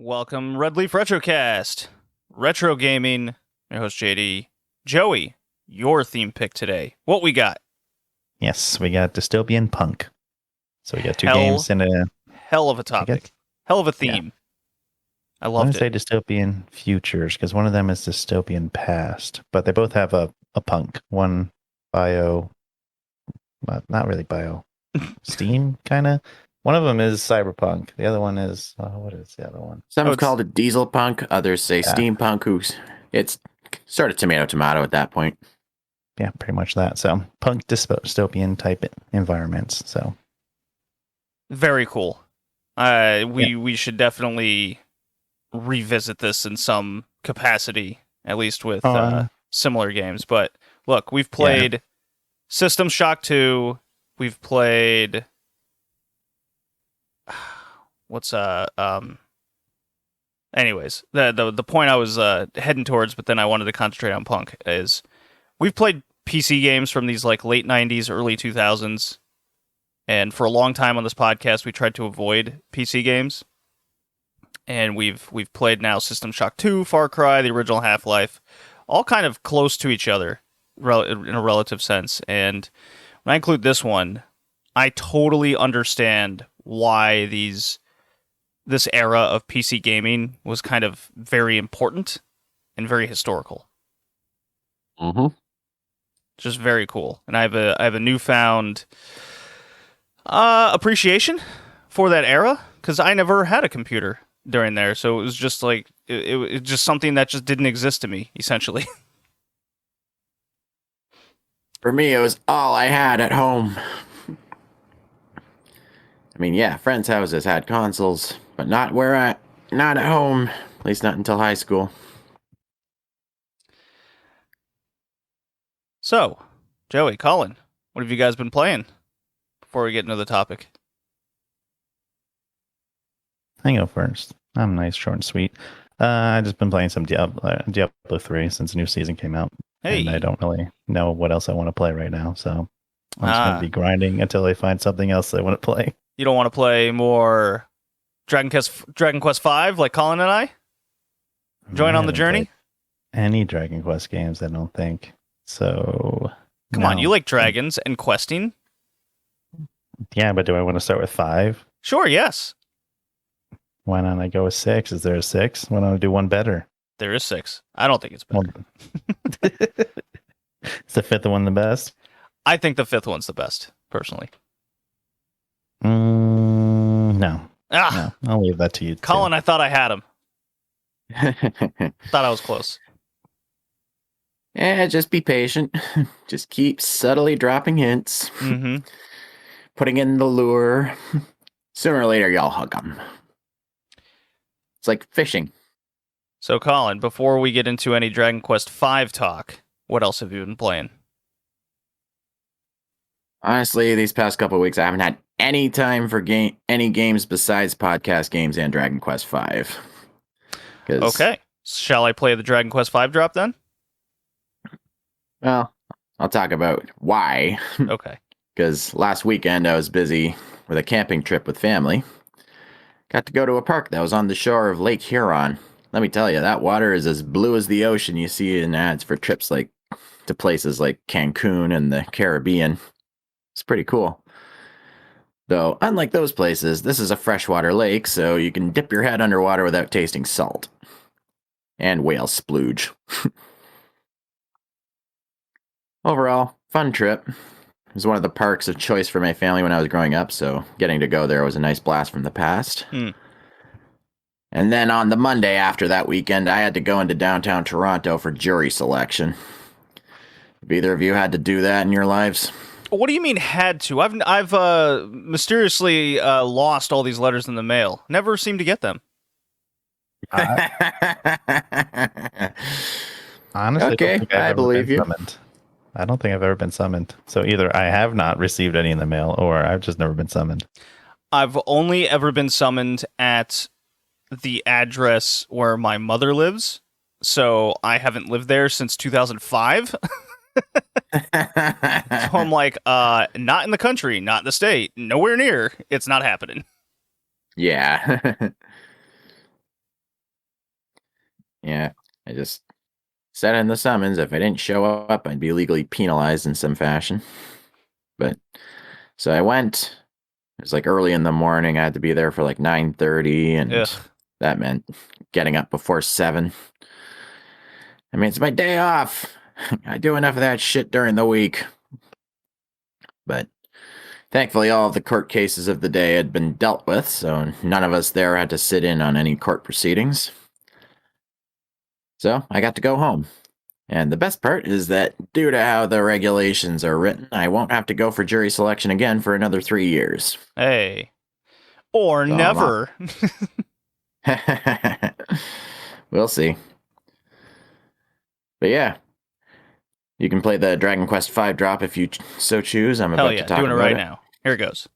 Welcome, Red Leaf Retrocast. retroGaming, your host JD. Joey, your theme pick today. What we got? Yes, we got Dystopian Punk. So we got two games in a... Hell of a topic. Hell of a theme. Yeah. I loved it. I want to say Dystopian Futures, because one of them is Dystopian Past, but they both have a punk. One bio... not really bio. Steam, kind of? One of them is cyberpunk. The other one is what is the other one? Some have called it diesel punk. Others say steampunk. It's sort of tomato at that point. Yeah, pretty much that. So punk dystopian type environments. So very cool. We should definitely revisit this in some capacity, at least with similar games. But look, we've played System Shock 2. We've played. Anyways, the point I was heading towards, but then I wanted to concentrate on Punk, is we've played PC games from these like late 90s, early 2000s, and for a long time on this podcast we tried to avoid PC games, and we've played now System Shock 2, Far Cry, the original Half-Life, all kind of close to each other in a relative sense, and when I include this one, I totally understand why this era of PC gaming was kind of very important and very historical. Mm-hmm. Just very cool. And I have a newfound appreciation for that era, because I never had a computer during there, so it was just like it was just something that just didn't exist to me, essentially. For me, it was all I had at home. I mean, yeah, friends' houses had consoles, but not at home, at least not until high school. So, Joey, Colin, what have you guys been playing before we get into the topic? I go first. I'm nice, short and sweet. I've just been playing some Diablo 3 since the new season came out. Hey. And I don't really know what else I want to play right now, so I'm just going to be grinding until I find something else I want to play. You don't want to play more Dragon Quest V like Colin and I? Join on the journey? Any Dragon Quest games, I don't think. So... Come on, you like dragons and questing? Yeah, but do I want to start with 5? Sure, yes. Why not I go with 6? Is there a 6? Why don't I do one better? There is 6. I don't think it's better. Is the 5th one the best? I think the 5th one's the best, personally. No. No, I'll leave that to you. Colin, I thought I had him. Thought I was close. Yeah, just be patient. Just keep subtly dropping hints. Mm-hmm. Putting in the lure. Sooner or later, y'all hug them. It's like fishing. So, Colin, before we get into any Dragon Quest V talk, what else have you been playing? Honestly, these past couple of weeks, I haven't had any time for any games besides podcast games and Dragon Quest V. Okay. Shall I play the Dragon Quest V drop then? Well, I'll talk about why. Okay. Because last weekend I was busy with a camping trip with family. Got to go to a park that was on the shore of Lake Huron. Let me tell you, that water is as blue as the ocean you see in ads for trips like to places like Cancun and the Caribbean. It's pretty cool. Though, unlike those places, this is a freshwater lake, so you can dip your head underwater without tasting salt. And whale splooge. Overall, fun trip. It was one of the parks of choice for my family when I was growing up, so getting to go there was a nice blast from the past. And then on the Monday after that weekend, I had to go into downtown Toronto for jury selection. Have either of you had to do that in your lives? What do you mean had to? I've mysteriously lost all these letters in the mail. Never seem to get them. Honestly, Okay, don't think I've I ever believe been you. summoned. I don't think I've ever been summoned. So either I have not received any in the mail, or I've just never been summoned. I've only ever been summoned at the address where my mother lives, so I haven't lived there since 2005. So I'm like, not in the country, not in the state, nowhere near. It's not happening. Yeah. Yeah. I just set in the summons. If I didn't show up, I'd be legally penalized in some fashion. But so I went. It was like early in the morning. I had to be there for like 9:30, and Ugh. that meant getting up before 7. I mean, it's my day off. I do enough of that shit during the week. But thankfully, all of the court cases of the day had been dealt with, so none of us there had to sit in on any court proceedings. So I got to go home. And the best part is that due to how the regulations are written, I won't have to go for jury selection again for another 3 years. Hey. Or So never. We'll see. But yeah, you can play the Dragon Quest V drop if you so choose. I'm Hell about yeah, to talk doing it about right it. now. Here it goes.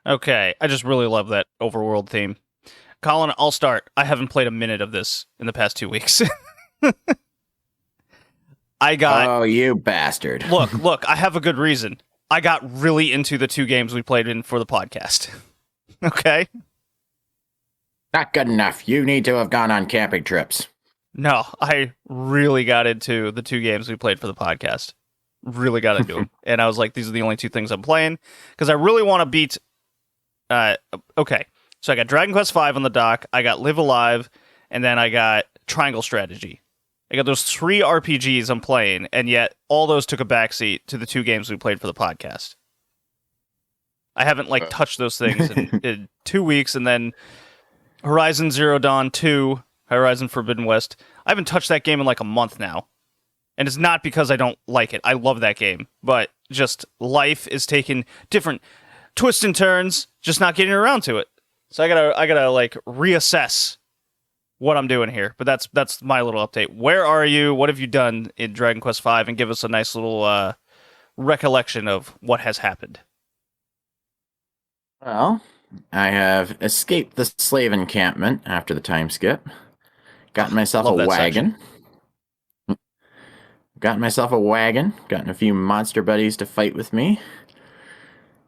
Okay, I just really love that overworld theme. Colin, I'll start. I haven't played a minute of this in the past 2 weeks. I got... Oh, you bastard. Look, I have a good reason. I got really into the 2 games we played in for the podcast. Okay? Not good enough. You need to have gone on camping trips. No, I really got into the 2 games we played for the podcast. Really got into them. And I was like, these are the only 2 things I'm playing. Because I really want to beat... okay, so I got Dragon Quest V on the dock, I got Live Alive, and then I got Triangle Strategy. I got those 3 RPGs I'm playing, and yet all those took a backseat to the 2 games we played for the podcast. I haven't touched those things in 2 weeks, and then Horizon Zero Dawn 2, Horizon Forbidden West. I haven't touched that game in like a month now. And it's not because I don't like it. I love that game. But just life is taking different twists and turns, just not getting around to it. So I gotta like reassess what I'm doing here. But that's my little update. Where are you? What have you done in Dragon Quest V? And give us a nice little recollection of what has happened. Well, I have escaped the slave encampment after the time skip. Gotten myself love a that wagon. Gotten myself a wagon. Gotten a few monster buddies to fight with me.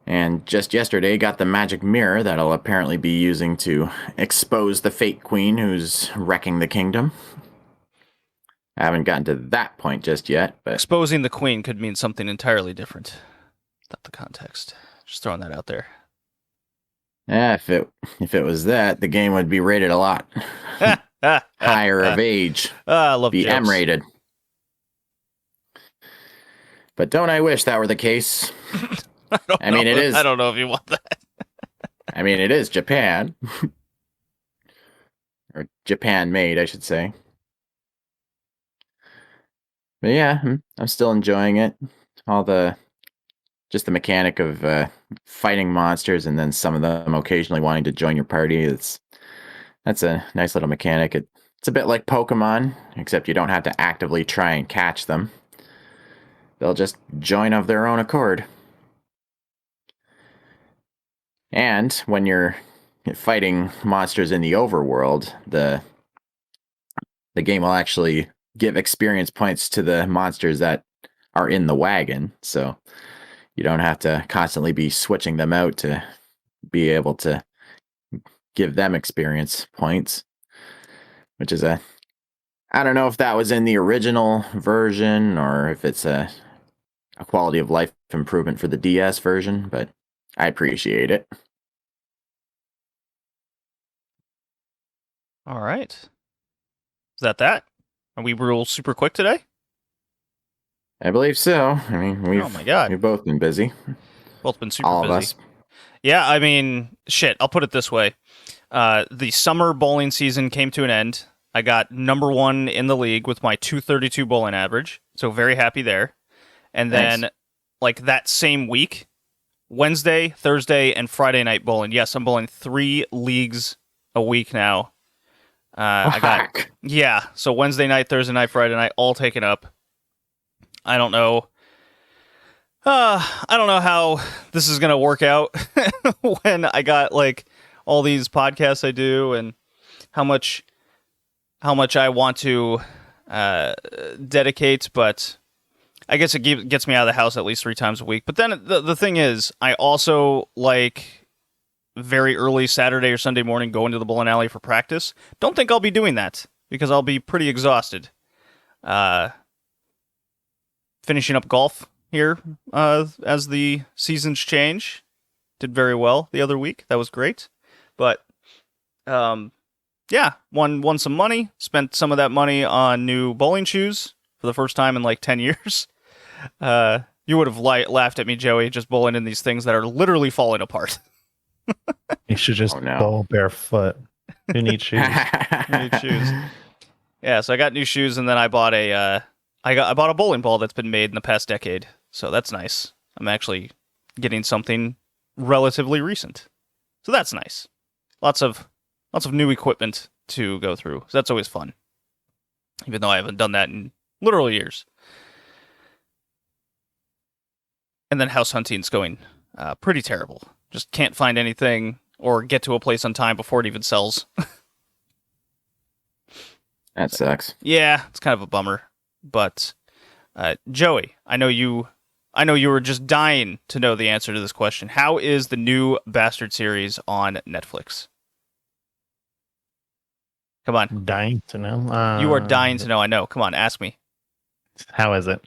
And just yesterday got the magic mirror that I'll apparently be using to expose the Fate Queen who's wrecking the kingdom. I haven't gotten to that point just yet, but... Exposing the queen could mean something entirely different. Not the context. Just throwing that out there. Yeah, if it was that, the game would be rated a lot higher of age. I love be jokes. M-rated. But don't I wish that were the case? I mean, it is. I don't know if you want that. I mean, it is Japan. Or Japan made, I should say. But yeah, I'm still enjoying it. Just the mechanic of fighting monsters and then some of them occasionally wanting to join your party. That's a nice little mechanic. It's a bit like Pokemon, except you don't have to actively try and catch them. They'll just join of their own accord. And when you're fighting monsters in the overworld, the game will actually give experience points to the monsters that are in the wagon. So you don't have to constantly be switching them out to be able to give them experience points, which is I don't know if that was in the original version or if it's a quality of life improvement for the DS version, but I appreciate it. All right. Is that? Are we real super quick today? I believe so. I mean, Oh my God. we've both been busy. Both been super All busy. of us. Yeah, I mean, shit, I'll put it this way. The summer bowling season came to an end. I got number 1 in the league with my 232 bowling average, so very happy there. And then, like, that same week, Wednesday, Thursday, and Friday night bowling. Yes, I'm bowling 3 leagues a week now. So Wednesday night, Thursday night, Friday night, all taken up. I don't know. I don't know how this is gonna work out when I got like all these podcasts I do and how much I want to dedicate, but I guess it gets me out of the house at least 3 times a week. But then the thing is, I also like very early Saturday or Sunday morning going to the bowling alley for practice. Don't think I'll be doing that because I'll be pretty exhausted. Finishing up golf here as the seasons change. Did very well the other week. That was great. But yeah, won some money. Spent some of that money on new bowling shoes for the first time in like 10 years. You would have laughed at me, Joey, just bowling in these things that are literally falling apart. You should just bowl barefoot. Who needs shoes? Who needs shoes? Yeah, so I got new shoes, and then I bought I bought a bowling ball that's been made in the past decade. So that's nice. I'm actually getting something relatively recent. So that's nice. Lots of new equipment to go through. So that's always fun. Even though I haven't done that in literal years. And then house hunting's going pretty terrible. Just can't find anything or get to a place on time before it even sells. That sucks. Yeah, it's kind of a bummer. But Joey, I know you were just dying to know the answer to this question. How is the new Bastard series on Netflix? Come on. Dying to know? You are dying to know, I know. Come on, ask me. How is it?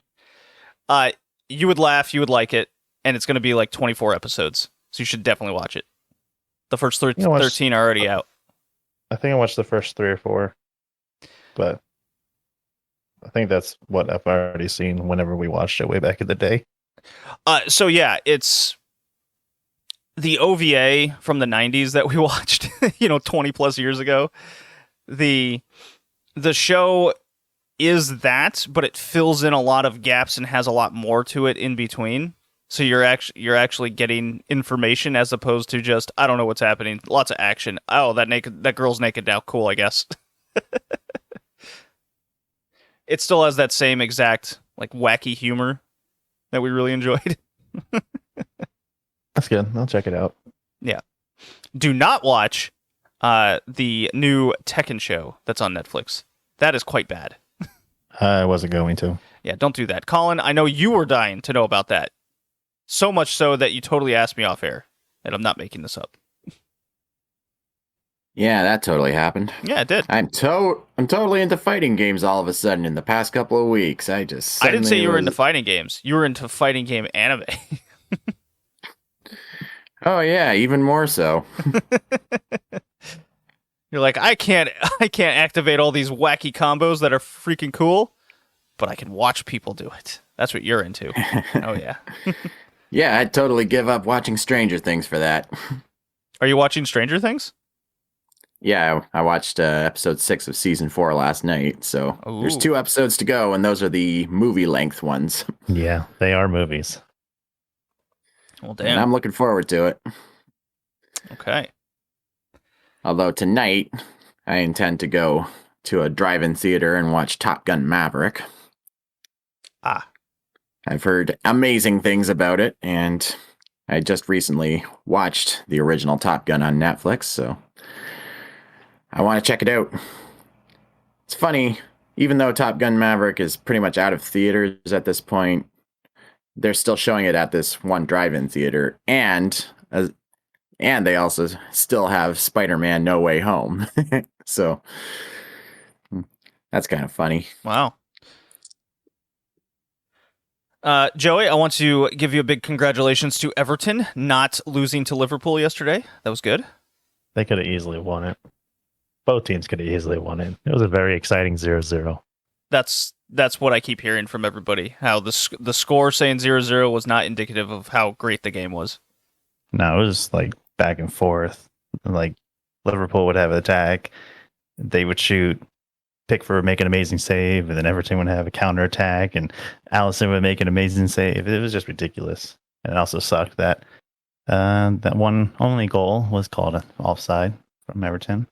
You would laugh, you would like it, and it's going to be like 24 episodes. So you should definitely watch it. The first 13 are already out. I think I watched the first 3 or 4. But I think that's what I've already seen whenever we watched it way back in the day. So yeah, it's the OVA from the 90s that we watched, 20 plus years ago. The show is that, but it fills in a lot of gaps and has a lot more to it in between. So you're actually getting information as opposed to just, I don't know what's happening. Lots of action. Oh, that girl's naked now. Cool, I guess. It still has that same exact like wacky humor that we really enjoyed. That's good. I'll check it out. Yeah. Do not watch the new Tekken show that's on Netflix. That is quite bad. I wasn't going to. Yeah, don't do that. Colin, I know you were dying to know about that. So much so that you totally asked me off air. And I'm not making this up. Yeah, that totally happened. Yeah, it did. I'm totally into fighting games all of a sudden in the past couple of weeks. I didn't say you were into fighting games. You were into fighting game anime. Oh yeah, even more so. You're like, I can't activate all these wacky combos that are freaking cool, but I can watch people do it. That's what you're into. Oh yeah. Yeah, I'd totally give up watching Stranger Things for that. Are you watching Stranger Things? Yeah, I watched episode 6 of season 4 last night, so there's 2 episodes to go, and those are the movie-length ones. Yeah, they are movies. Well, damn. And I'm looking forward to it. Okay. Although tonight, I intend to go to a drive-in theater and watch Top Gun Maverick. I've heard amazing things about it, and I just recently watched the original Top Gun on Netflix, so I want to check it out. It's funny, even though Top Gun Maverick is pretty much out of theaters at this point, they're still showing it at this one drive-in theater, and they also still have Spider-Man No Way Home. So that's kind of funny. Wow. Joey, I want to give you a big congratulations to Everton not losing to Liverpool yesterday. That was good. They could have easily won it. Both teams could have easily won it. It was a very exciting 0-0. That's what I keep hearing from everybody. How the score saying 0-0 was not indicative of how great the game was. No, it was like back and forth. Like Liverpool would have an attack, they would shoot. Pickford would make an amazing save, and then Everton would have a counter attack, and Allison would make an amazing save. It was just ridiculous. And it also sucked that that one only goal was called an offside from Everton,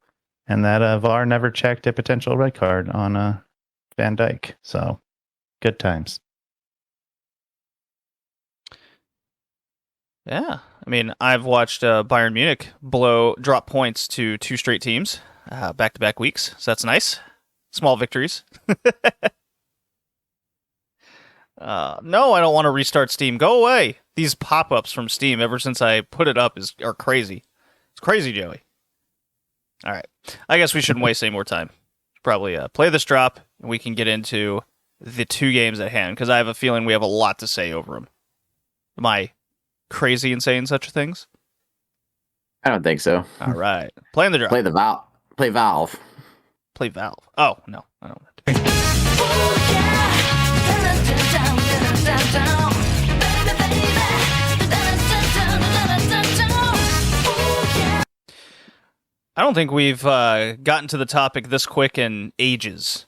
and that VAR never checked a potential red card on Van Dijk. So good times. Yeah, I mean, I've watched Bayern Munich drop points to 2 straight teams, back-to-back weeks. So that's nice. Small victories. No, I don't want to restart Steam. Go away. These pop-ups from Steam ever since I put it up are crazy. It's crazy, Joey. All right. I guess we shouldn't waste any more time. Probably play this drop, and we can get into the 2 games at hand, because I have a feeling we have a lot to say over them. Am I crazy in saying such things? I don't think so. All right. Playing the drop. Play Valve. Play Valve. Oh, no. I don't want to. I don't think we've gotten to the topic this quick in ages.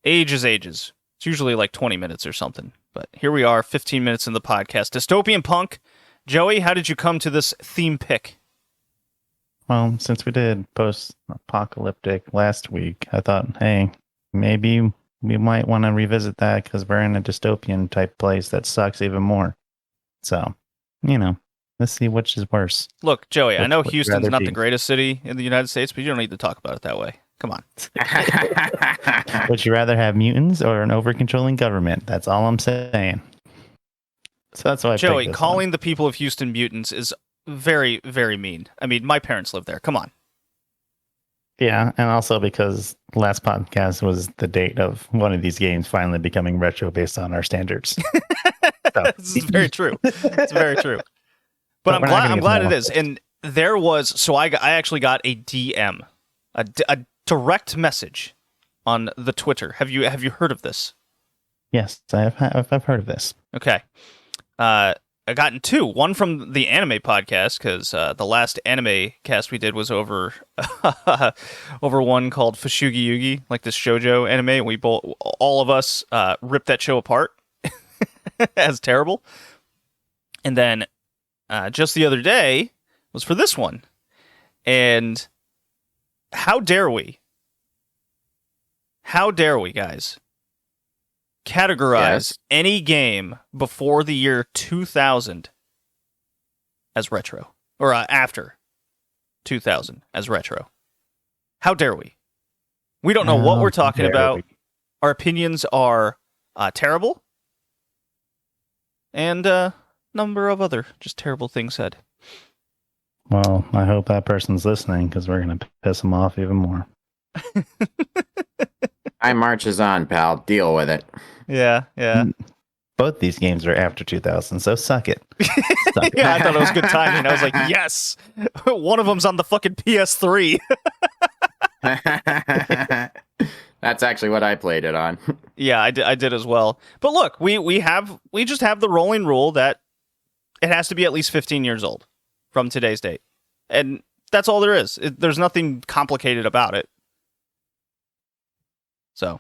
Ages. It's usually like 20 minutes or something. But here we are, 15 minutes in the podcast. Dystopian Punk. Joey, how did you come to this theme pick? Well, since we did post-apocalyptic last week, I thought, hey, maybe we might want to revisit that because we're in a dystopian type place that sucks even more. So, let's see which is worse. Look, Joey, I know Houston's not the greatest city in the United States, but you don't need to talk about it that way. Come on. Would you rather have mutants or an over-controlling government? That's all I'm saying. So that's why I Joey, picked this calling one. the people of Houston mutants is very, very mean. I mean, my parents live there. Come on. Yeah, and also because last podcast was the date of one of these games finally becoming retro based on our standards. So. This is very true. It's very true. But I'm glad it is. And there was, so I actually got a DM, a direct message on the Twitter. Have you heard of this? Yes, I've heard of this. Okay. I gotten 2. One from the anime podcast, because the last anime cast we did was over one called Fushugi Yugi, like this shoujo anime. We all of us ripped that show apart as terrible. And then just the other day was for this one. And how dare we, guys, categorize any game before the year 2000 as retro, or after 2000 as retro. How dare we? We don't know what we're talking about. Our opinions are terrible, and a number of other just terrible things said. Well, I hope that person's listening, because we're going to piss them off even more. Time marches on, pal. Deal with it. Yeah. Both these games are after 2000, so suck it. Yeah, I thought it was good timing. I was like, yes! One of them's on the fucking PS3. That's actually what I played it on. Yeah, I did as well. But look, we just have the rolling rule that it has to be at least 15 years old from today's date. And that's all there is. There's nothing complicated about it. So,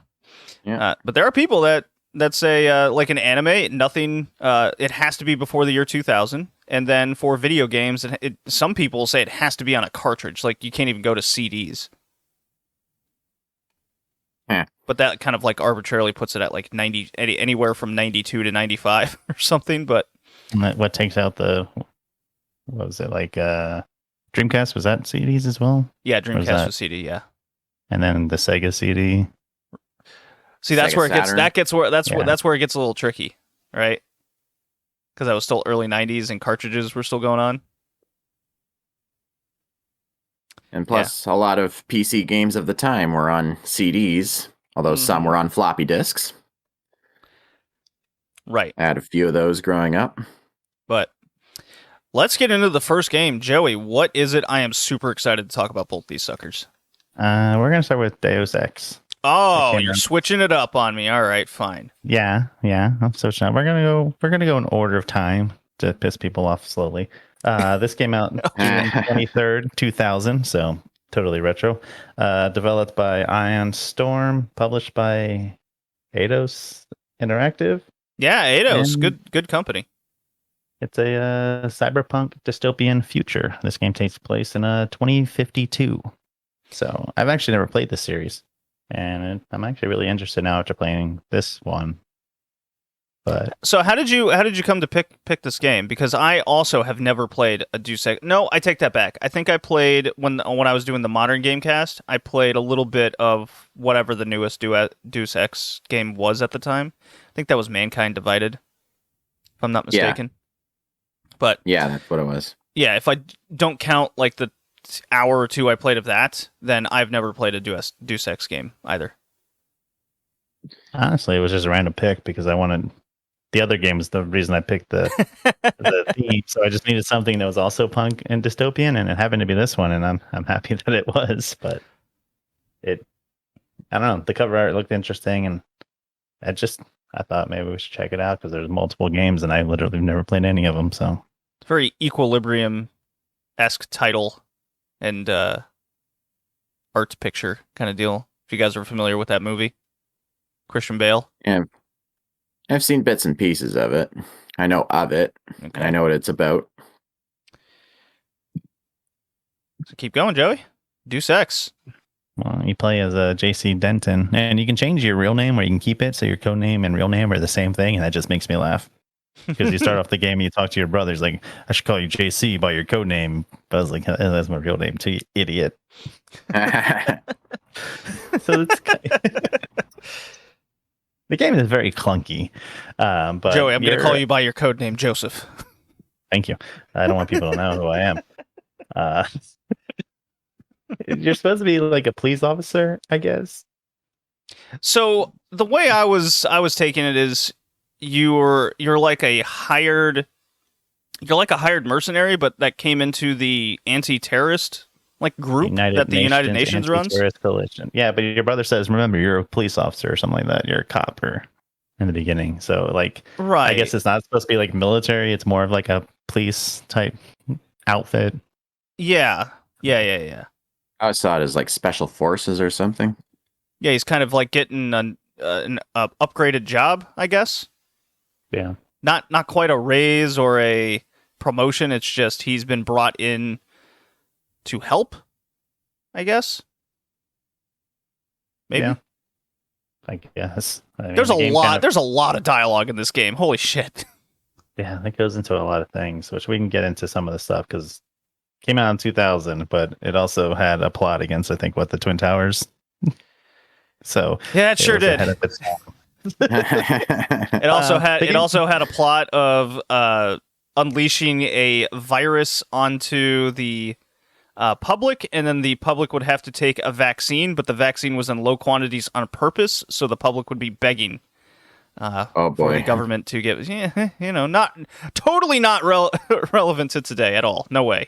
yeah. But there are people that say, like an anime, nothing, it has to be before the year 2000. And then for video games, some people say it has to be on a cartridge. Like, you can't even go to CDs. Yeah. But that kind of like arbitrarily puts it at like 90, anywhere from 92 to 95 or something. But what takes out what was it, like Dreamcast? Was that CDs as well? Yeah, Dreamcast was CD, yeah. And then the Sega CD. See, that's Sega where it gets. Saturn. That's where it gets a little tricky, right? Because that was still early 90s and cartridges were still going on. And plus, a lot of PC games of the time were on CDs, although some were on floppy disks. Right. I had a few of those growing up. But let's get into the first game. Joey, what is it? I am super excited to talk about both these suckers. We're going to start with Deus Ex. Oh, came you're out. switching it up on me. All right, fine. Yeah. I'm switching up. We're gonna go in order of time to piss people off slowly. This came out June 23rd, 2000, so totally retro. Developed by Ion Storm, published by Eidos Interactive. Yeah, Eidos, And good company. it's a cyberpunk dystopian future. This game takes place in 2052. So I've actually never played this series, and I'm actually really interested now after playing this one. But So how did you come to pick this game? Because I also have never played a Deus Ex. No, I take that back. I think I played when I was doing the modern game cast. I played a little bit of whatever the newest Deus Ex game was at the time. I think that was Mankind Divided, if I'm not mistaken. But Yeah, that's what it was. yeah, if I don't count like the hour or two I played of that, then I've never played a Deus Ex game either. honestly, it was just a random pick because I wanted the other game was the reason I picked the theme. So I just needed something that was also punk and dystopian, and it happened to be this one, and I'm happy that it was. But I don't know, the cover art looked interesting, and I thought maybe we should check it out because there's multiple games, and I literally have never played any of them. So It's very Equilibrium-esque title and art picture kind of deal. If you guys are familiar with that movie, Christian Bale. Yeah, I've seen bits and pieces of it. I know of it. Okay. And I know what it's about. So keep going, Joey. Deus Ex. well, you play as JC Denton, and you can change your real name or you can keep it, so your code name and real name are the same thing, and that just makes me laugh. Because you start off the game and you talk to your brothers like, I should call you JC by your code name. But I was like, that's my real name too, you idiot. So it's the game is very clunky. But Joey, I'm going to call you by your code name, Joseph. Thank you. I don't want people to know who I am. You're supposed to be like a police officer, I guess. So the way I was taking it is you're like a hired mercenary, but that came into the anti-terrorist like group that the United Nations runs. Anti-terrorist coalition. Yeah, but your brother says, remember, you're a police officer or something like that. You're a cop or in the beginning. So like, Right. I guess it's not supposed to be like military. It's more of like a police type outfit. Yeah. I always saw it as like special forces or something. Yeah, he's kind of like getting an upgraded job, I guess. Yeah. Not quite a raise or a promotion. It's just he's been brought in to help, I guess. Maybe. Yeah. I guess. I mean, There's the a game lot. kind of- There's a lot of dialogue in this game. Holy shit. Yeah, that goes into a lot of things, which we can get into some of the stuff because it came out in 2000, but it also had a plot against, I think, the Twin Towers. So Yeah, it sure was did. ahead of its time. It also the game- had a plot of unleashing a virus onto the public, and then the public would have to take a vaccine, but the vaccine was in low quantities on purpose, so the public would be begging Oh for boy. the government to give. Yeah, not totally not relevant to today at all. No way.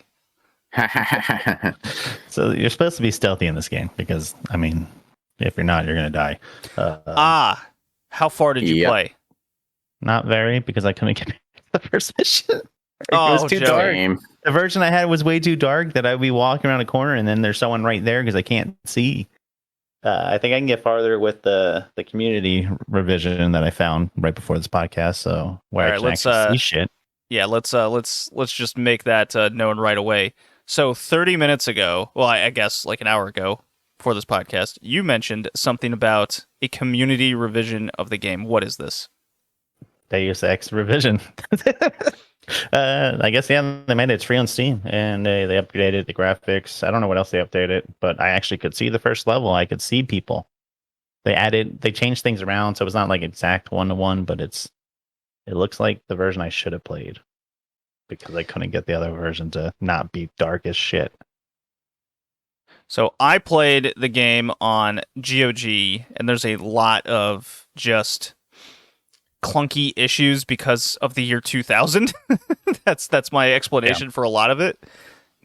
So you're supposed to be stealthy in this game because, I mean, if you're not, you're going to die. How far did you Yep. play? Not very, because I couldn't get the first mission. It Oh, was too Joey. dark. Same. The version I had was way too dark that I'd be walking around a corner and then there's someone right there because I can't see. I think I can get farther with the community revision that I found right before this podcast, so where All I right, can let's, actually see shit. Yeah, let's just make that known right away. So 30 minutes ago, well, I guess like an hour ago for this podcast, you mentioned something about a community revision of the game. What is this? Deus Ex revision. I guess they made it. It's free on Steam, and they updated the graphics. I don't know what else they updated, but I actually could see the first level. I could see people. They changed things around, so it's not like exact 1-to-1, but it looks like the version I should have played because I couldn't get the other version to not be dark as shit. So I played the game on GOG, and there's a lot of just clunky issues because of the year 2000. That's my explanation for a lot of it.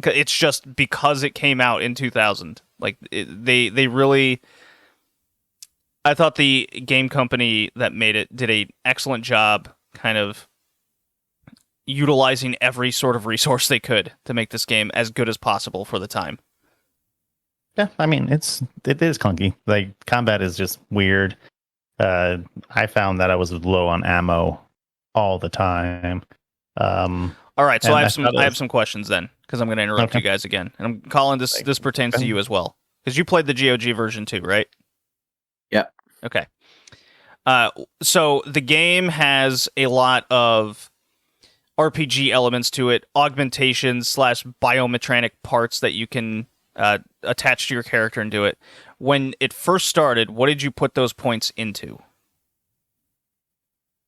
It's just because it came out in 2000. Like they really I thought the game company that made it did an excellent job kind of utilizing every sort of resource they could to make this game as good as possible for the time. Yeah, I mean, it is clunky. Like, combat is just weird. I found that I was low on ammo all the time. All right, so I have some questions then, because I'm going to interrupt you guys again, and I'm calling this pertains to you as well, because you played the GOG version too, right? Yep. Okay. So the game has a lot of RPG elements to it, augmentations / biometranic parts that you can attach to your character and do it. When it first started, what did you put those points into?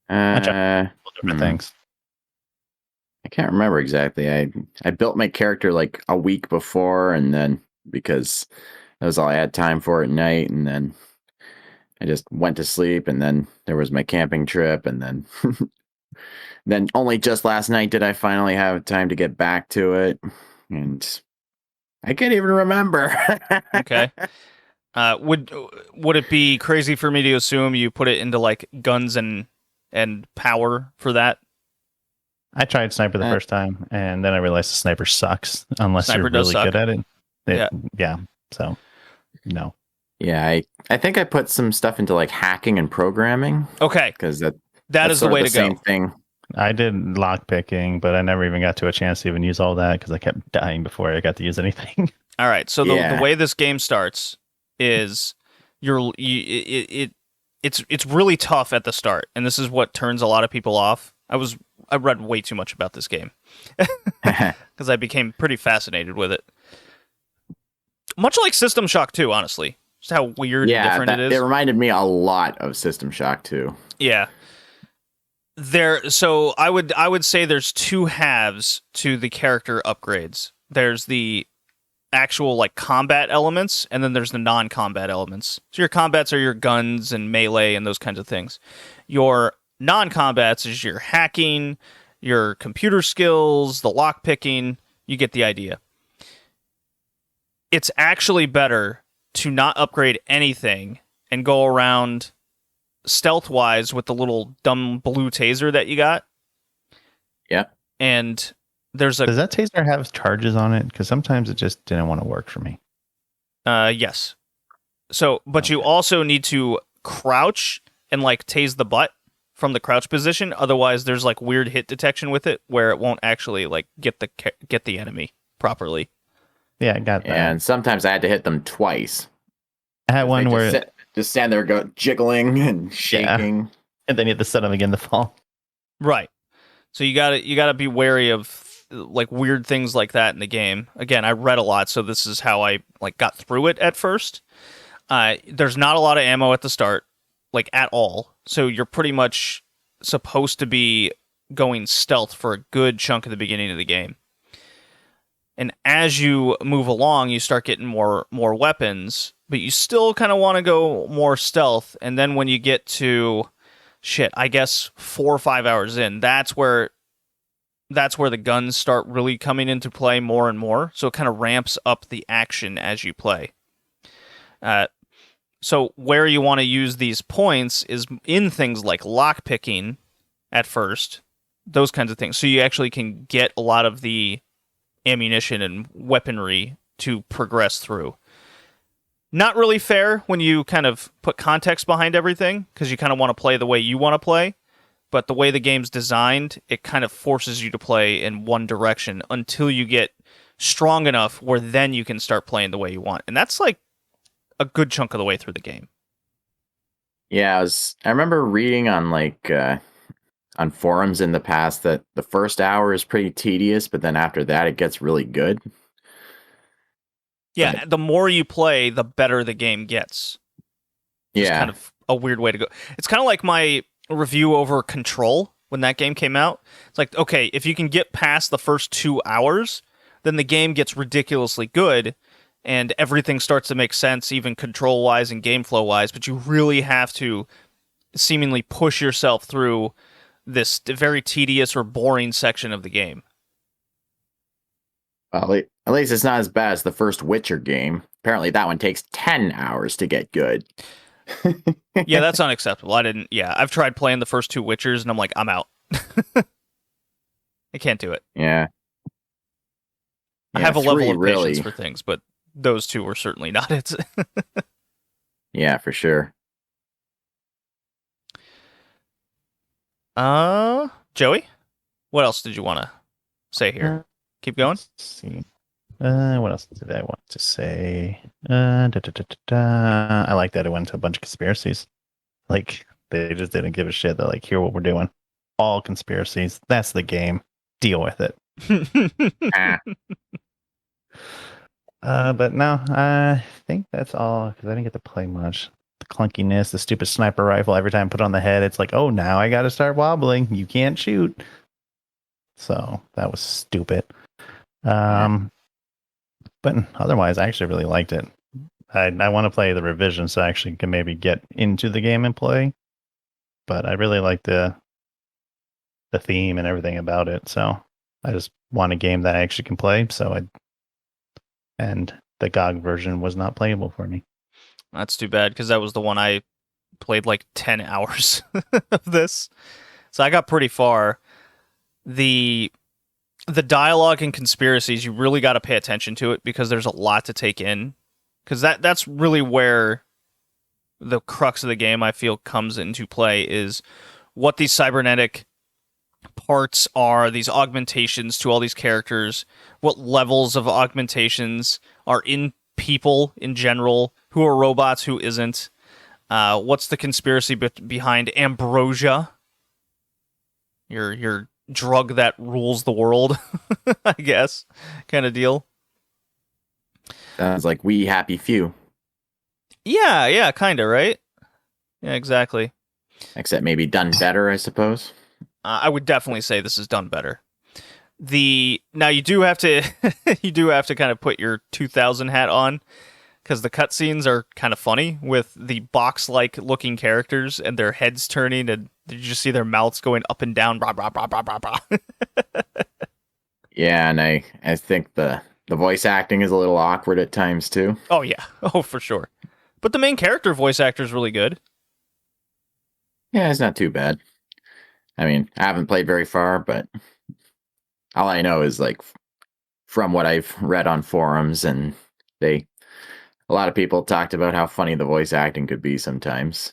Different things. I can't remember exactly. I built my character like a week before, and then because that was all I had time for at night, and then I just went to sleep, and then there was my camping trip, and then then only just last night did I finally have time to get back to it, and I can't even remember. Okay. Would it be crazy for me to assume you put it into like guns and power for that? I tried sniper the first time, and then I realized the sniper sucks unless Sniper you're really good at it. Yeah. So, no. Yeah, I think I put some stuff into like hacking and programming. Okay. Because that is the way to go. Same thing. I did lock picking, but I never even got to a chance to even use all that because I kept dying before I got to use anything. All right. So the way this game starts is it's really tough at the start, and this is what turns a lot of people off. I read way too much about this game because I became pretty fascinated with it. Much like System Shock 2, honestly. Just how weird and different it is. It reminded me a lot of System Shock 2. Yeah. So I would say there's two halves to the character upgrades. There's the actual like combat elements, and then there's the non-combat elements. So your combats are your guns and melee and those kinds of things. Your non-combats is your hacking, your computer skills, the lock picking. You get the idea. It's actually better to not upgrade anything and go around stealth-wise with the little dumb blue taser that you got. Yeah. And does that taser have charges on it? Because sometimes it just didn't want to work for me. Yes. So, but you also need to crouch and like tase the butt from the crouch position. Otherwise, there's like weird hit detection with it where it won't actually like get the enemy properly. Yeah, I got that. And sometimes I had to hit them twice. I had one where just stand there, jiggling and shaking, and then you have to set them again to fall. Right. So you gotta be wary of like weird things like that in the game. Again, I read a lot, so this is how I like got through it at first. There's not a lot of ammo at the start, like at all. So you're pretty much supposed to be going stealth for a good chunk of the beginning of the game. And as you move along, you start getting more weapons, but you still kind of want to go more stealth. And then when you get to I guess 4 or 5 hours in, that's where the guns start really coming into play more and more. So it kind of ramps up the action as you play. So where you want to use these points is in things like lockpicking at first, those kinds of things. So you actually can get a lot of the ammunition and weaponry to progress through. Not really fair when you kind of put context behind everything, because you kind of want to play the way you want to play. But the way the game's designed, it kind of forces you to play in one direction until you get strong enough where then you can start playing the way you want. And that's like a good chunk of the way through the game. Yeah, I remember reading on on forums in the past that the first hour is pretty tedious, but then after that it gets really good. Yeah, the more you play, the better the game gets. It's kind of a weird way to go. It's kind of like my review over Control when that game came out. It's like, okay, if you can get past the first 2 hours, then the game gets ridiculously good and everything starts to make sense, even control-wise and game flow-wise, but you really have to seemingly push yourself through this very tedious or boring section of the game. Well, at least it's not as bad as the first Witcher game. Apparently that one takes 10 hours to get good. Yeah, that's unacceptable. I've tried playing the first 2 Witchers, and I'm like, I'm out. I can't do it. Yeah. I have a level 3 of patience for things, but those 2 were certainly not it. Yeah, for sure. Joey, what else did you want to say here? Keep going. Let's see. What else did I want to say? I like that it went to a bunch of conspiracies. Like, they just didn't give a shit. They're like, here, what we're doing. All conspiracies. That's the game. Deal with it. But no, I think that's all, because I didn't get to play much. The clunkiness, the stupid sniper rifle, every time I put on the head, it's like, oh, now I got to start wobbling. You can't shoot. So that was stupid. But otherwise, I actually really liked it. I want to play the revision so I actually can maybe get into the game and play. But I really like the theme and everything about it. So I just want a game that I actually can play. And the GOG version was not playable for me. That's too bad, because that was the one I played like 10 hours of this. So I got pretty far. The dialogue and conspiracies, you really got to pay attention to it, because there's a lot to take in. Because that's really where the crux of the game, I feel, comes into play, is what these cybernetic parts are, these augmentations to all these characters, what levels of augmentations are in people in general, who are robots, who isn't, what's the conspiracy behind ambrosia, your drug that rules the world, I guess, kind of deal. Sounds like We Happy Few. Yeah, kind of, right? Yeah, exactly. Except maybe done better, I suppose. I would definitely say this is done better. Now you do have to kind of put your 2000 hat on, because the cutscenes are kind of funny with the box-like looking characters and their heads turning, and you just see their mouths going up and down. Blah, blah, blah, blah, blah, blah. Yeah, and I think the voice acting is a little awkward at times too. Oh yeah, oh for sure. But the main character voice actor is really good. Yeah, it's not too bad. I mean, I haven't played very far, but all I know is like from what I've read on forums, and a lot of people talked about how funny the voice acting could be sometimes.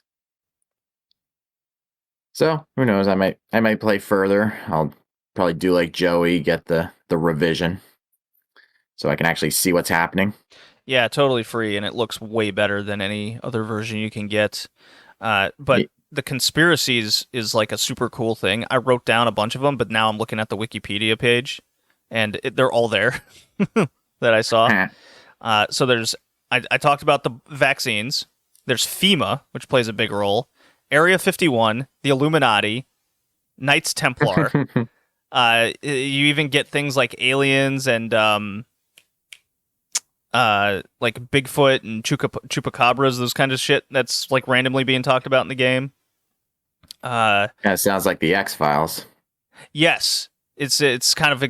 So who knows? I might play further. I'll probably do like Joey, get the revision, so I can actually see what's happening. Yeah, totally free, and it looks way better than any other version you can get. But the conspiracies is like a super cool thing. I wrote down a bunch of them, but now I'm looking at the Wikipedia page, and they're all there that I saw. So I talked about the vaccines. There's FEMA, which plays a big role. Area 51, the Illuminati, Knights Templar. You even get things like aliens and like Bigfoot and chupacabras, those kind of shit that's like randomly being talked about in the game. Kind of sounds like the X-Files. Yes, it's kind of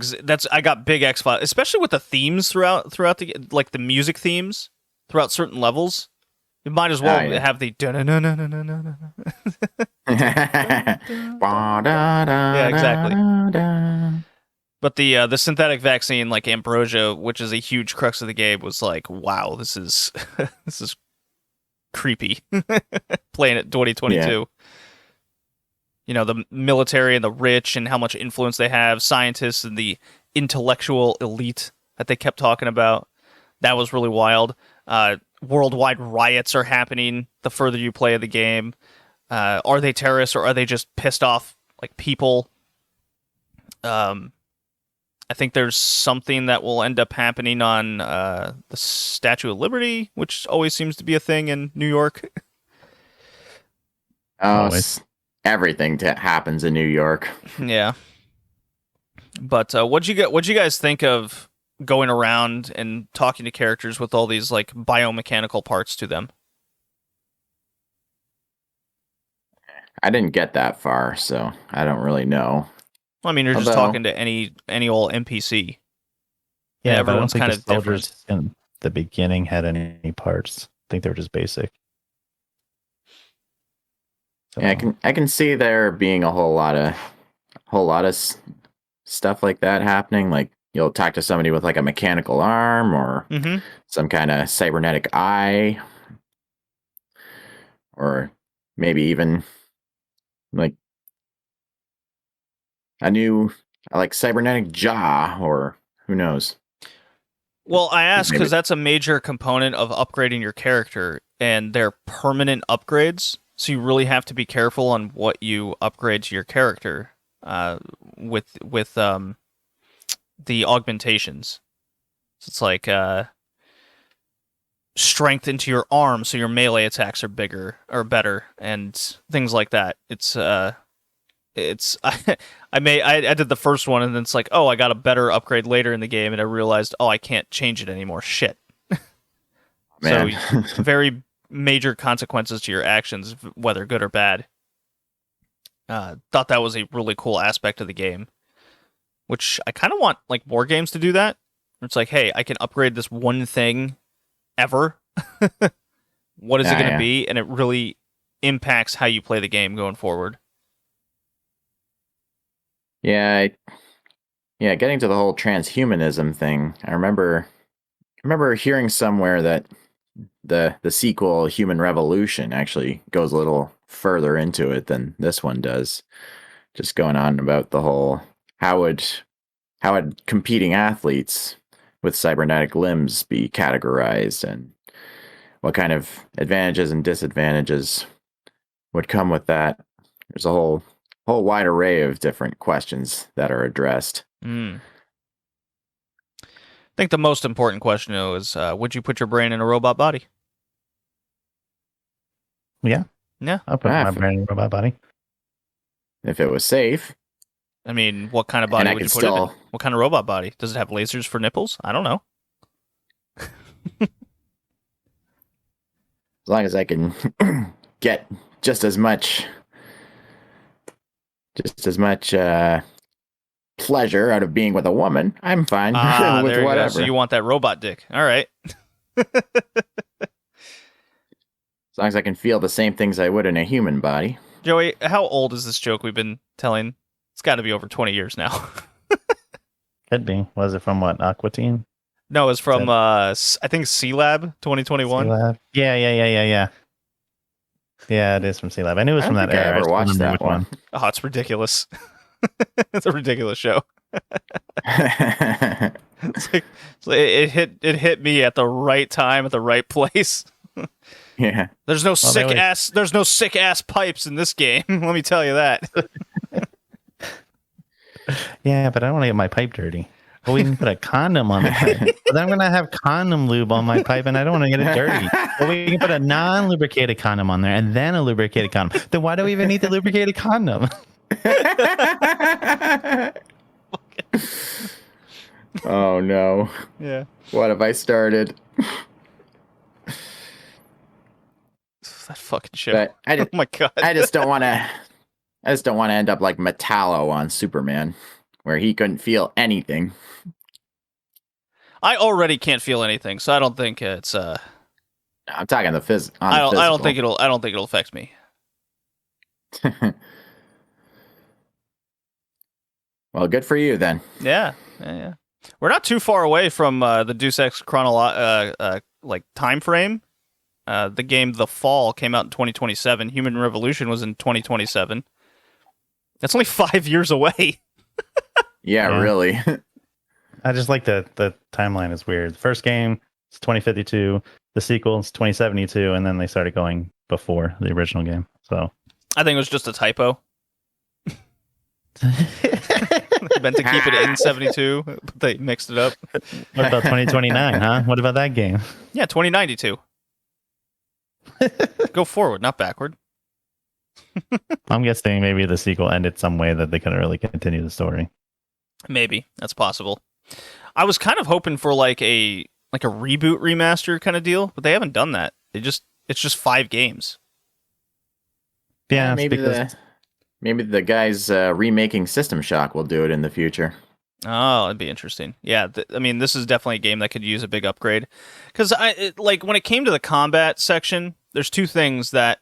I got big X-Files, especially with the themes throughout the, like the music themes throughout certain levels. You might as well have the yeah, exactly. But the synthetic vaccine, like ambrosia, which is a huge crux of the game, was like, wow, this is this is creepy. Playing it 2022. Yeah. You know, the military and the rich and how much influence they have, scientists and the intellectual elite that they kept talking about. That was really wild. Worldwide riots are happening the further you play the game. Are they terrorists or are they just pissed off like people? I think there's something that will end up happening on the Statue of Liberty, which always seems to be a thing in New York. Always. Everything happens in New York. Yeah. But what'd you guys think of going around and talking to characters with all these like biomechanical parts to them? I didn't get that far, so I don't really know. Oh, I mean, you're just talking to any old NPC. Yeah, everyone's kind of different. In the beginning had any parts. I think they were just basic. So, Yeah, I can see there being a whole lot of stuff like that happening. Like you'll talk to somebody with like a mechanical arm or Mm-hmm. some kind of cybernetic eye, or maybe even like a new like cybernetic jaw, or who knows. Well, I ask Maybe. because that's a major component of upgrading your character, and they're permanent upgrades. So you really have to be careful on what you upgrade to your character with the augmentations. So it's like strength into your arm, so your melee attacks are bigger or better, and things like that. It's I did the first one, and then it's like, oh, I got a better upgrade later in the game, and I realized, oh, I can't change it anymore. Shit. Man. So very major consequences to your actions, whether good or bad. Thought that was a really cool aspect of the game, which I kind of want like more games to do that. It's like, hey, I can upgrade this one thing ever. What is it going to be? And it really impacts how you play the game going forward. Yeah, getting to the whole transhumanism thing. I remember hearing somewhere that the sequel Human Revolution actually goes a little further into it than this one does. Just going on about the whole how would competing athletes with cybernetic limbs be categorized, and what kind of advantages and disadvantages would come with that. There's a whole wide array of different questions that are addressed. I think the most important question, though, is would you put your brain in a robot body? Yeah. Yeah. I'll put my brain in a robot body. If it was safe. I mean, what kind of body would you put it in? What kind of robot body? Does it have lasers for nipples? I don't know. As long as I can get just as much pleasure out of being with a woman, I'm fine with there you whatever. go. So you want that robot dick. All right. As long as I can feel the same things I would in a human body. Joey, how old is this joke we've been telling? It's got to be over 20 years now. Could be. Was it from what, Aqua Teen? No, it's from, I think, C-Lab 2021. C-Lab? Yeah. Yeah, it is from C-Lab. I knew it was from that era. I ever watched that one. Oh, it's ridiculous. It's a ridiculous show. It's like, it hit me at the right time, at the right place. Yeah. There's no sick ass pipes in this game. Let me tell you that. Yeah, but I don't want to get my pipe dirty. Well, we can put a condom on the pipe. But then I'm going to have condom lube on my pipe, and I don't want to get it dirty. Well, we can put a non-lubricated condom on there, and then a lubricated condom. Then why do we even need the lubricated condom? Oh, no. Yeah. What have I started? That fucking shit. But Oh my god. I just don't want to end up like Metallo on Superman, where he couldn't feel anything. I already can't feel anything, so I don't think it's I'm talking the physical. I don't think it'll affect me. Well, good for you then. Yeah. We're not too far away from the Deus Ex like time frame. The game The Fall came out in 2027. Human Revolution was in 2027. That's only 5 years away. Yeah, really. I just like the timeline is weird. The first game is 2052, the sequel is 2072, and then they started going before the original game. So I think it was just a typo. They meant to keep it in 72, but they mixed it up. What about 2029, huh? What about that game? Yeah, 2092. Go forward, not backward. I'm guessing maybe the sequel ended some way that they couldn't really continue the story. Maybe that's possible. I was kind of hoping for like a reboot remaster kind of deal, but they haven't done that. It's just 5 games. Yeah, maybe the guys remaking System Shock will do it in the future. Oh, it'd be interesting. Yeah, I mean, this is definitely a game that could use a big upgrade. Because when it came to the combat section, there's 2 things that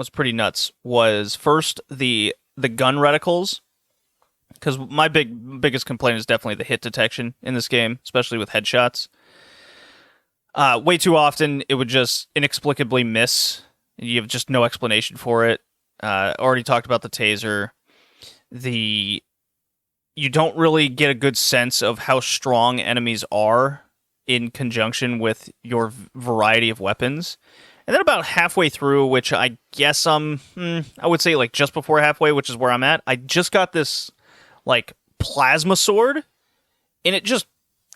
was pretty nuts was first the gun reticles, because my biggest complaint is definitely the hit detection in this game, especially with headshots. Way too often it would just inexplicably miss. You have just no explanation for it. Already talked about the taser. You don't really get a good sense of how strong enemies are in conjunction with your variety of weapons. And then about halfway through, which I guess I would say like just before halfway, which is where I'm at, I just got this like plasma sword, and it just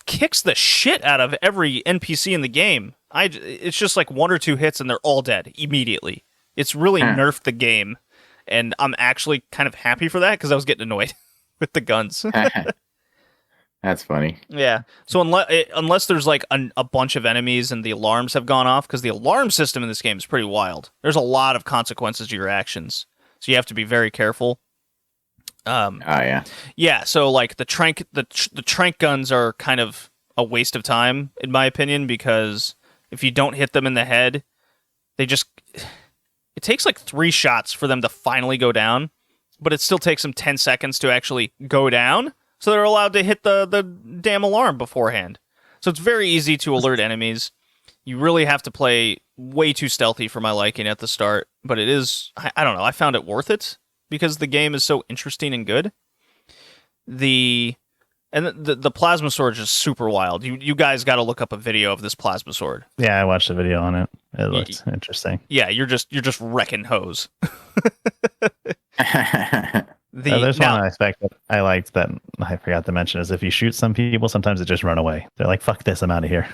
kicks the shit out of every NPC in the game. It's just like 1 or 2 hits and they're all dead immediately. It's really nerfed the game, and I'm actually kind of happy for that because I was getting annoyed with the guns. That's funny. Yeah. So unless there's like a bunch of enemies and the alarms have gone off, because the alarm system in this game is pretty wild. There's a lot of consequences to your actions, so you have to be very careful. Yeah. Yeah. So like the trank guns are kind of a waste of time in my opinion, because if you don't hit them in the head, it takes like 3 shots for them to finally go down, but it still takes them 10 seconds to actually go down. So they're allowed to hit the damn alarm beforehand. So it's very easy to alert enemies. You really have to play way too stealthy for my liking at the start. But it is, I don't know, I found it worth it because the game is so interesting and good. The plasma sword is just super wild. You guys got to look up a video of this plasma sword. Yeah, I watched a video on it. It looks interesting. Yeah, you're just wrecking hoes. There's one aspect that I liked that I forgot to mention is if you shoot some people, sometimes it just run away. They're like, "Fuck this, I'm out of here."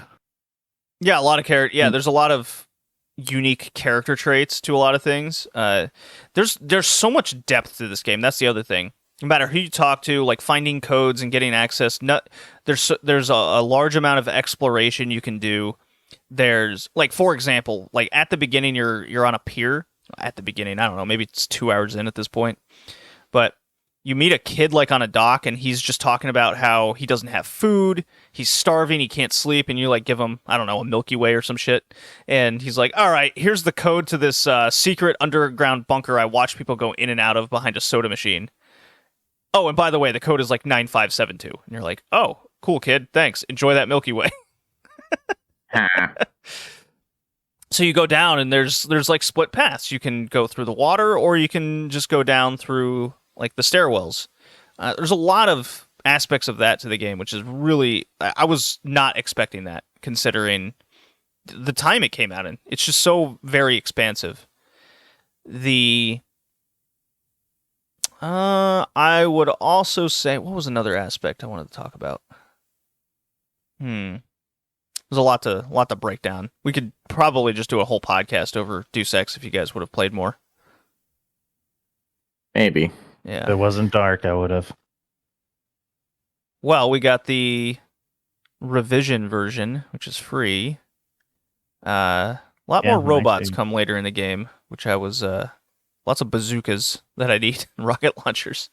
Yeah, a lot of there's a lot of unique character traits to a lot of things. There's so much depth to this game. That's the other thing. No matter who you talk to, like finding codes and getting access, there's a large amount of exploration you can do. There's like, for example, like at the beginning you're on a pier. At the beginning, I don't know, maybe it's 2 hours in at this point. But you meet a kid like on a dock, and he's just talking about how he doesn't have food, he's starving, he can't sleep, and you like give him, I don't know, a Milky Way or some shit. And he's like, all right, here's the code to this secret underground bunker I watch people go in and out of behind a soda machine. Oh, and by the way, the code is like 9572. And you're like, oh, cool, kid, thanks. Enjoy that Milky Way. So you go down, and there's like split paths. You can go through the water, or you can just go down through like the stairwells. There's a lot of aspects of that to the game, which is really, I was not expecting that, considering the time it came out in. It's just so very expansive. I would also say, what was another aspect I wanted to talk about? There's a lot to break down. We could probably just do a whole podcast over Deus Ex if you guys would have played more. Maybe. Yeah. If it wasn't dark, I would have. Well, we got the revision version, which is free. A lot more robots come later in the game, which I was lots of bazookas that I need, and rocket launchers.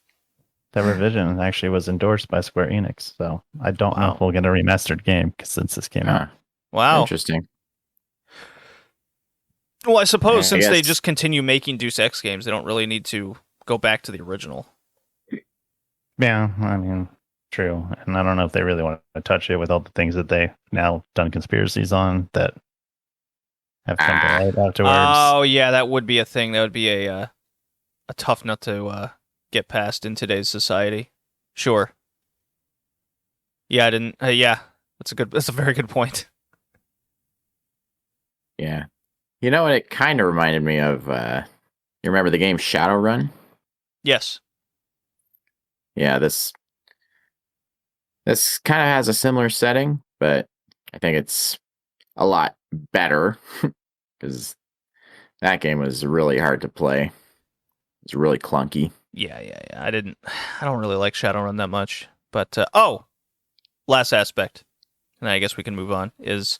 The revision actually was endorsed by Square Enix, so I don't know if we'll get a remastered game since this came out. Wow. Interesting. Well, I suppose since they just continue making Deus Ex games, they don't really need to go back to the original. Yeah, I mean, true. And I don't know if they really want to touch it with all the things that they've now done conspiracies on that have come to light afterwards. Oh, yeah, that would be a thing. That would be a tough nut to get past in today's society. Sure. Yeah, I didn't. Yeah, that's a very good point. Yeah. You know what it kind of reminded me of? You remember the game Shadowrun? Yes. Yeah, this kind of has a similar setting, but I think it's a lot better because that game was really hard to play. It's really clunky. Yeah. I don't really like Shadowrun that much. But last aspect, and I guess we can move on, is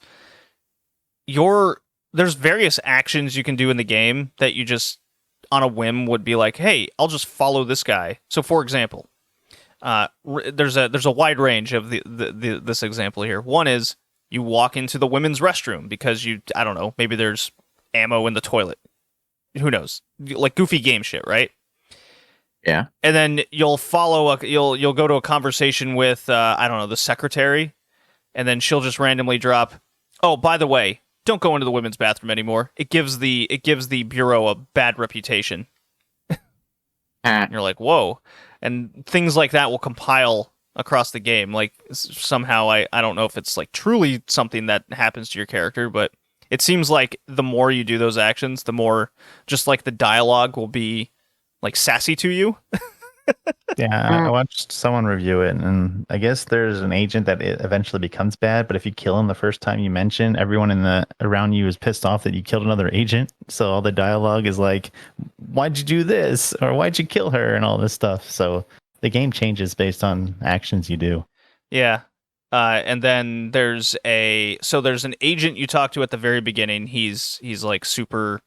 there's various actions you can do in the game that you just on a whim would be like, hey, I'll just follow this guy. So for example, there's a wide range of this example here. One is you walk into the women's restroom because I don't know, maybe there's ammo in the toilet. who knows, like goofy game shit, right? Yeah. And then you'll you'll go to a conversation with I don't know, the secretary, and then she'll just randomly drop, "Oh, by the way, don't go into the women's bathroom anymore. It gives the bureau a bad reputation." And you're like, "Whoa." And things like that will compile across the game. Like somehow I don't know if it's like truly something that happens to your character, but it seems like the more you do those actions, the more just like the dialogue will be like sassy to you. Yeah, I watched someone review it, and I guess there's an agent that it eventually becomes bad, but if you kill him the first time you mention, everyone around you is pissed off that you killed another agent. So all the dialogue is like, "Why'd you do this?" or "Why'd you kill her?" and all this stuff. So the game changes based on actions you do. Yeah. And then there's an agent you talk to at the very beginning. He's like super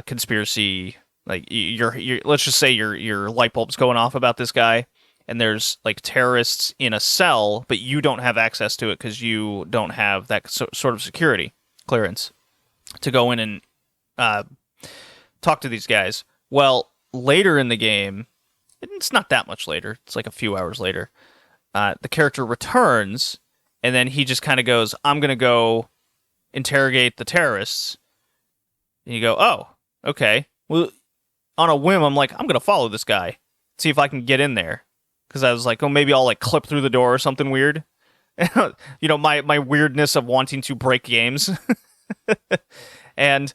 conspiracy. Like you're let's just say your light bulb's going off about this guy, and there's like terrorists in a cell, but you don't have access to it because you don't have that sort of security clearance to go in and talk to these guys. Well, later in the game, it's not that much later. It's like a few hours later. The character returns, and then he just kind of goes, "I'm gonna go interrogate the terrorists." And you go, "Oh, okay." Well, on a whim, I'm like, I'm gonna follow this guy, see if I can get in there, because I was like, oh, maybe I'll like clip through the door or something weird. You know, my weirdness of wanting to break games. And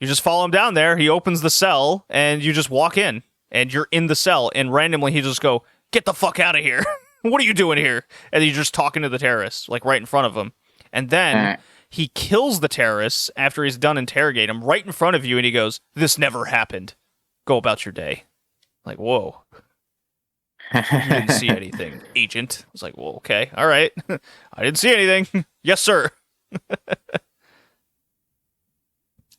you just follow him down there. He opens the cell, and you just walk in, and you're in the cell, and randomly he just go, "Get the fuck out of here." "What are you doing here?" And you're just talking to the terrorists, like right in front of him. And then he kills the terrorists after he's done interrogating them right in front of you, and he goes, "This never happened. Go about your day." Like, whoa. You didn't see anything, agent. I was like, well, okay, all right. I didn't see anything. Yes, sir.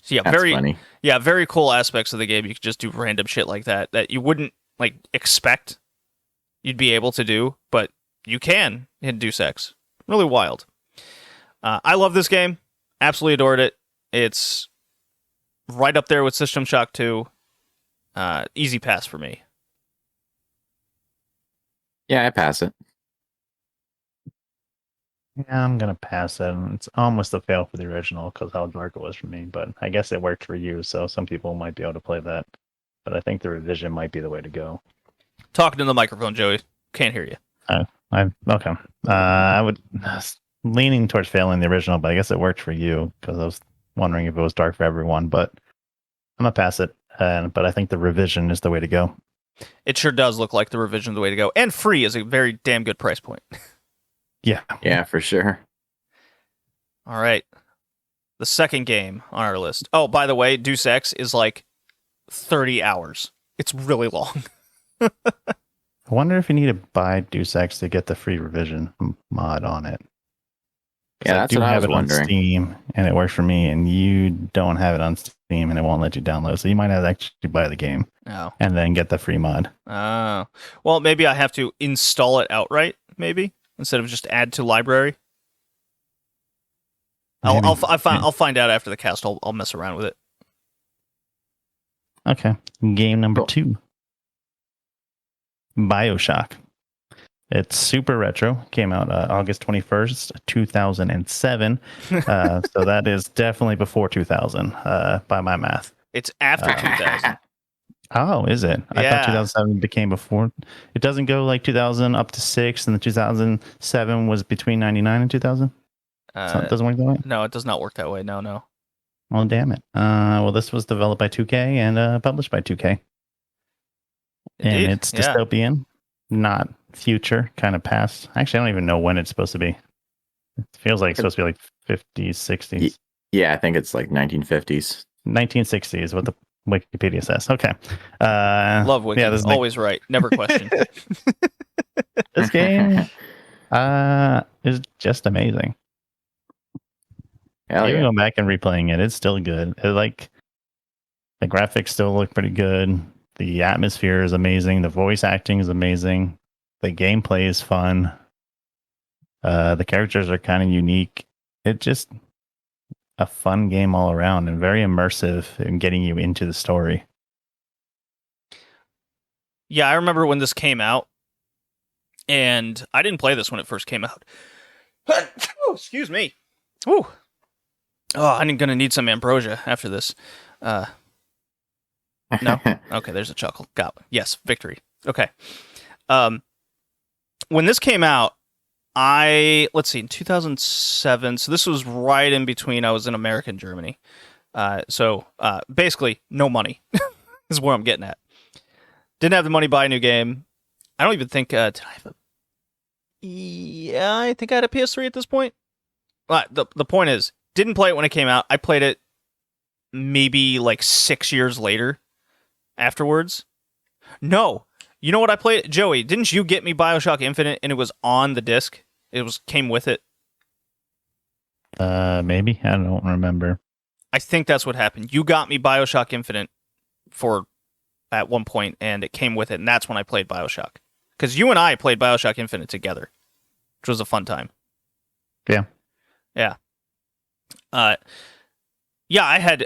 So yeah, That's funny. very cool aspects of the game. You can just do random shit like that you wouldn't like expect you'd be able to do, but you can in Deus Ex. Really wild. I love this game. Absolutely adored it. It's right up there with System Shock 2. Easy pass for me. Yeah, I pass it. Yeah, I'm gonna pass it. It's almost a fail for the original because how dark it was for me, but I guess it worked for you, so some people might be able to play that. But I think the revision might be the way to go. Talking to the microphone, Joey. Can't hear you. Okay. I would leaning towards failing the original, but I guess it worked for you because I was wondering if it was dark for everyone. But I'm gonna pass it. But I think the revision is the way to go. It sure does look like the revision is the way to go, and free is a very damn good price point. Yeah, for sure. All right. The second game on our list. Oh, by the way, Deus Ex is like 30 hours. It's really long. I wonder if you need to buy Deus Ex to get the free revision mod on it. Yeah, that's what I was wondering. On Steam, and it works for me, and you don't have it on Steam, and it won't let you download. So you might have to actually buy the game and then get the free mod. Oh. Well, maybe I have to install it outright, maybe, instead of just add to library. I'll find out after the cast. I'll mess around with it. Okay. Game number 2. Bioshock. It's super retro. Came out August 21st, 2007. So that is definitely before 2000 by my math. It's after 2000. Oh, is it? Yeah. I thought 2007 became before. It doesn't go like 2000 up to 6, and the 2007 was between 99 and 2000? So it doesn't work that way? No, it does not work that way. No. Well, damn it. Well, this was developed by 2K and published by 2K. Indeed. And it's dystopian, not future, kind of past. Actually, I don't even know when it's supposed to be. It feels like it's supposed to be like 50s, 60s. Yeah, I think it's like 1950s. 1960s is what the Wikipedia says. Okay. Love Wiki. Yeah, Always right. Never question. This game is just amazing. Hell Even yeah. going back and replaying it, it's still good. The graphics still look pretty good. The atmosphere is amazing. The voice acting is amazing. The gameplay is fun. The characters are kind of unique. It just a fun game all around and very immersive in getting you into the story. Yeah, I remember when this came out, and I didn't play this when it first came out. Oh, excuse me. Ooh. Oh, I'm gonna need some ambrosia after this. No? Okay, there's a chuckle. Got one. Yes, victory. Okay. When this came out, let's see, in 2007, so this was right in between. I was in America and Germany. So basically, no money is where I'm getting at. Didn't have the money to buy a new game. I don't even think, did I have a... Yeah, I think I had a PS3 at this point. The point is, didn't play it when it came out. I played it maybe like 6 years later afterwards. No. You know what I played? Joey, didn't you get me Bioshock Infinite and it was on the disc? Came with it. Maybe. I don't remember. I think that's what happened. You got me Bioshock Infinite at one point, and it came with it, and that's when I played Bioshock. Because you and I played Bioshock Infinite together, which was a fun time. Yeah. Yeah. Yeah,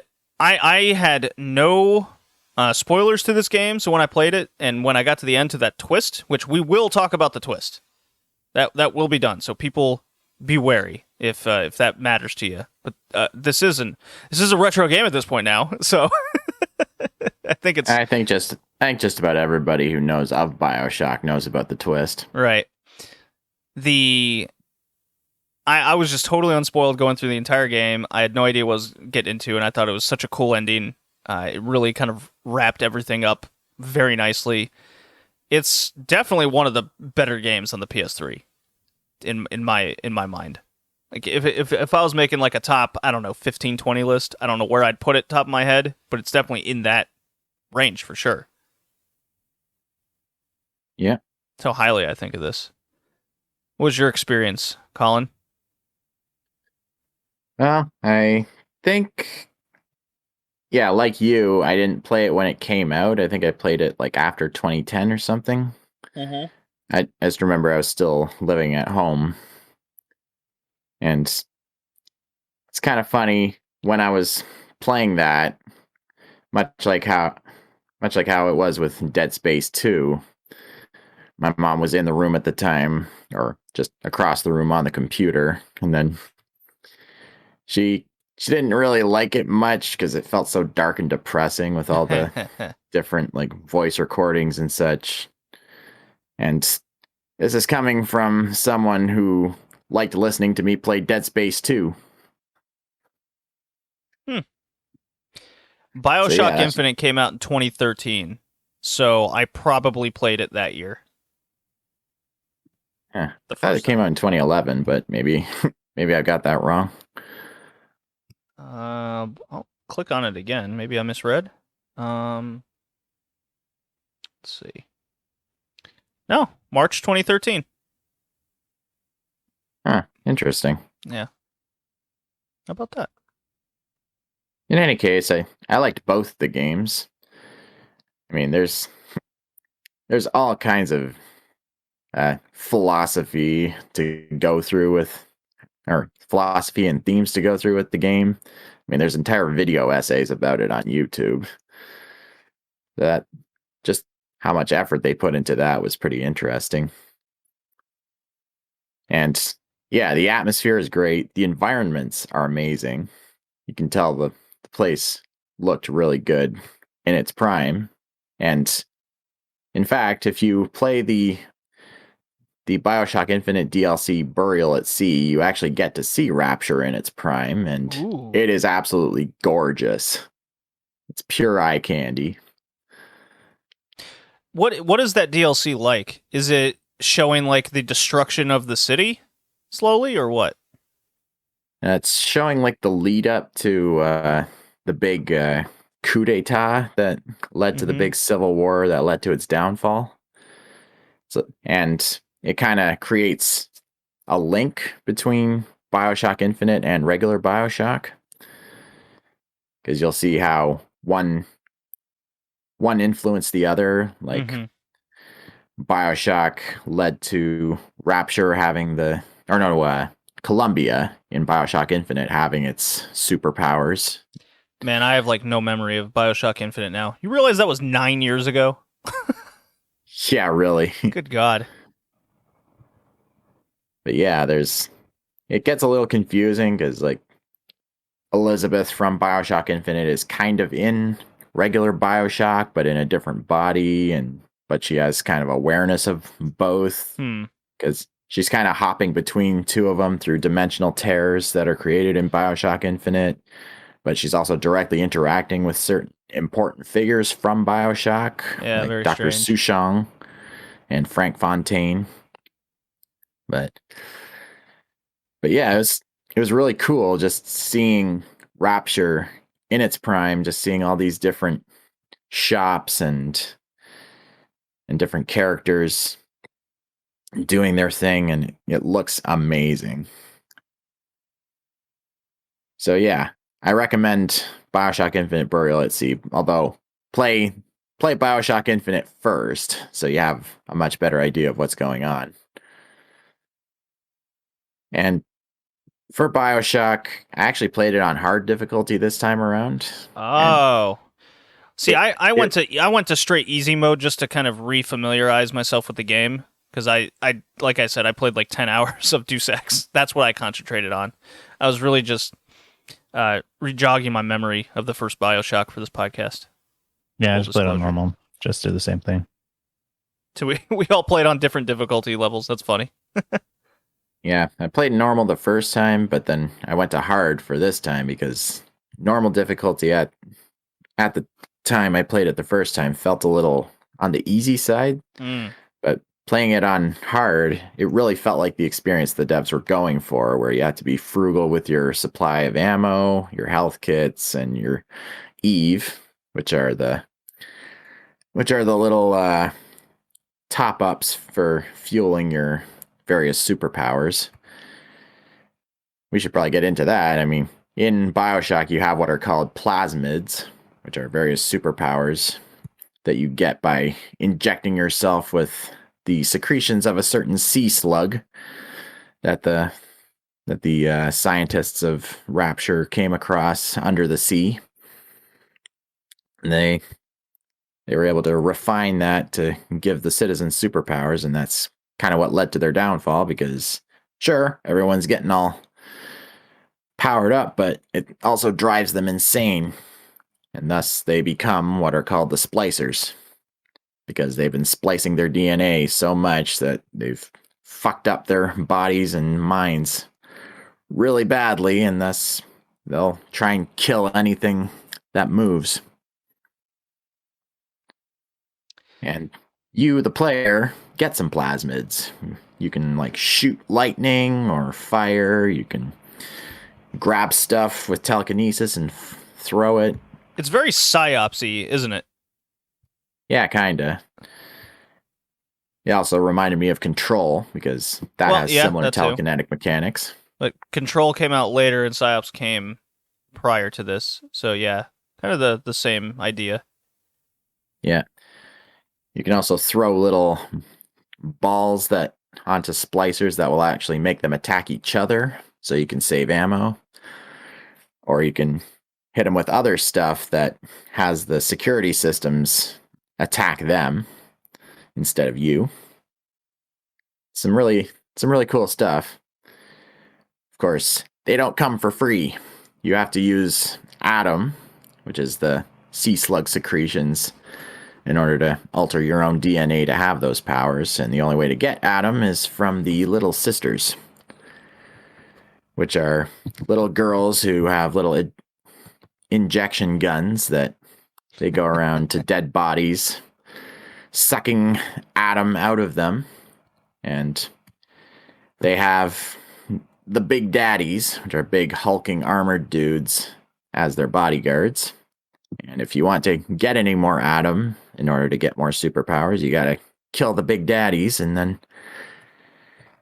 I had no spoilers to this game, so when I played it, and when I got to the end to that twist, which we will talk about the twist, that will be done. So people be wary if that matters to you. But this is a retro game at this point now, so I think just about everybody who knows of Bioshock knows about the twist. Right. I was just totally unspoiled going through the entire game. I had no idea what I was getting into, and I thought it was such a cool ending. It really kind of wrapped everything up very nicely. It's definitely one of the better games on the PS3 in my mind. Like if I was making like a top, I don't know, 15, 20 list, I don't know where I'd put it top of my head, but it's definitely in that range for sure. Yeah. That's how highly I think of this. What was your experience, Colin? Well, I think, yeah, like you, I didn't play it when it came out. I think I played it like after 2010 or something. Mm-hmm. I just remember I was still living at home. And it's kind of funny when I was playing that, much like how it was with Dead Space 2. My mom was in the room at the time, or just across the room on the computer, and then she didn't really like it much because it felt so dark and depressing with all the different like voice recordings and such. And this is coming from someone who liked listening to me play Dead Space 2. Bioshock Infinite came out in 2013, so I probably played it that year. I thought it came out in 2011, but maybe I got that wrong. I'll click on it again. Maybe I misread. Let's see. No, March 2013. Huh, interesting. Yeah. How about that? In any case, I liked both the games. I mean, there's all kinds of philosophy to go through with, or philosophy and themes to go through with the game. I mean, there's entire video essays about it on YouTube. That just how much effort they put into that was pretty interesting. And yeah, the atmosphere is great. The environments are amazing. You can tell the place looked really good in its prime. And in fact, if you play the Bioshock Infinite DLC Burial at Sea, you actually get to see Rapture in its prime, and Ooh. It is absolutely gorgeous. It's pure eye candy. What is that DLC like? Is it showing like the destruction of the city slowly, or what? It's showing like the lead up to the big coup d'etat that led to the big civil war that led to its downfall. So, and it kind of creates a link between Bioshock Infinite and regular Bioshock, because you'll see how one influenced the other. Like Bioshock led to Rapture having Columbia in Bioshock Infinite having its superpowers. Man, I have like no memory of Bioshock Infinite now. You realize that was 9 years ago? Yeah, really. Good God. But yeah, it gets a little confusing because like Elizabeth from Bioshock Infinite is kind of in regular Bioshock, but in a different body, but she has kind of awareness of both because she's kind of hopping between two of them through dimensional tears that are created in Bioshock Infinite. But she's also directly interacting with certain important figures from Bioshock, Yeah, very Dr. strange. Sushang and Frank Fontaine. But yeah, it was really cool just seeing Rapture in its prime, just seeing all these different shops and different characters doing their thing, and it looks amazing. So yeah, I recommend Bioshock Infinite Burial at Sea, although play Bioshock Infinite first, so you have a much better idea of what's going on. And for Bioshock, I actually played it on hard difficulty this time around. Oh. See, I went to straight easy mode just to kind of refamiliarize myself with the game, because I like I said, I played like 10 hours of Deus Ex. That's what I concentrated on. I was really just rejogging my memory of the first Bioshock for this podcast. Yeah, I Full just played on disclosure. normal. Just do the same thing. So we all played on different difficulty levels. That's funny. Yeah, I played normal the first time, but then I went to hard for this time because normal difficulty at the time I played it the first time felt a little on the easy side. But playing it on hard, it really felt like the experience the devs were going for, where you had to be frugal with your supply of ammo, your health kits, and your Eve, which are the little top ups for fueling your various superpowers. We should probably get into that. I mean, in Bioshock, you have what are called Plasmids, which are various superpowers that you get by injecting yourself with the secretions of a certain sea slug that the scientists of Rapture came across under the sea. And they were able to refine that to give the citizens superpowers, and that's kind of what led to their downfall, because sure, everyone's getting all powered up, but it also drives them insane, and thus they become what are called the splicers, because they've been splicing their DNA so much that they've fucked up their bodies and minds really badly, and thus they'll try and kill anything that moves. And you, the player, get some plasmids. You can like shoot lightning or fire. You can grab stuff with telekinesis and throw it. It's very psyopsy, isn't it? Yeah, kinda. It also reminded me of Control, because that has similar telekinetic mechanics. But Control came out later and Psyops came prior to this. So yeah, kind of the same idea. Yeah. You can also throw little balls onto splicers that will actually make them attack each other, so you can save ammo. Or you can hit them with other stuff that has the security systems attack them instead of you. Some really cool stuff. Of course, they don't come for free. You have to use Atom, which is the sea slug secretions, in order to alter your own DNA to have those powers. And the only way to get Atom is from the Little Sisters, which are little girls who have little injection guns that they go around to dead bodies, sucking Atom out of them. And they have the big daddies, which are big hulking armored dudes, as their bodyguards. And if you want to get any more Atom in order to get more superpowers, you gotta kill the big daddies and then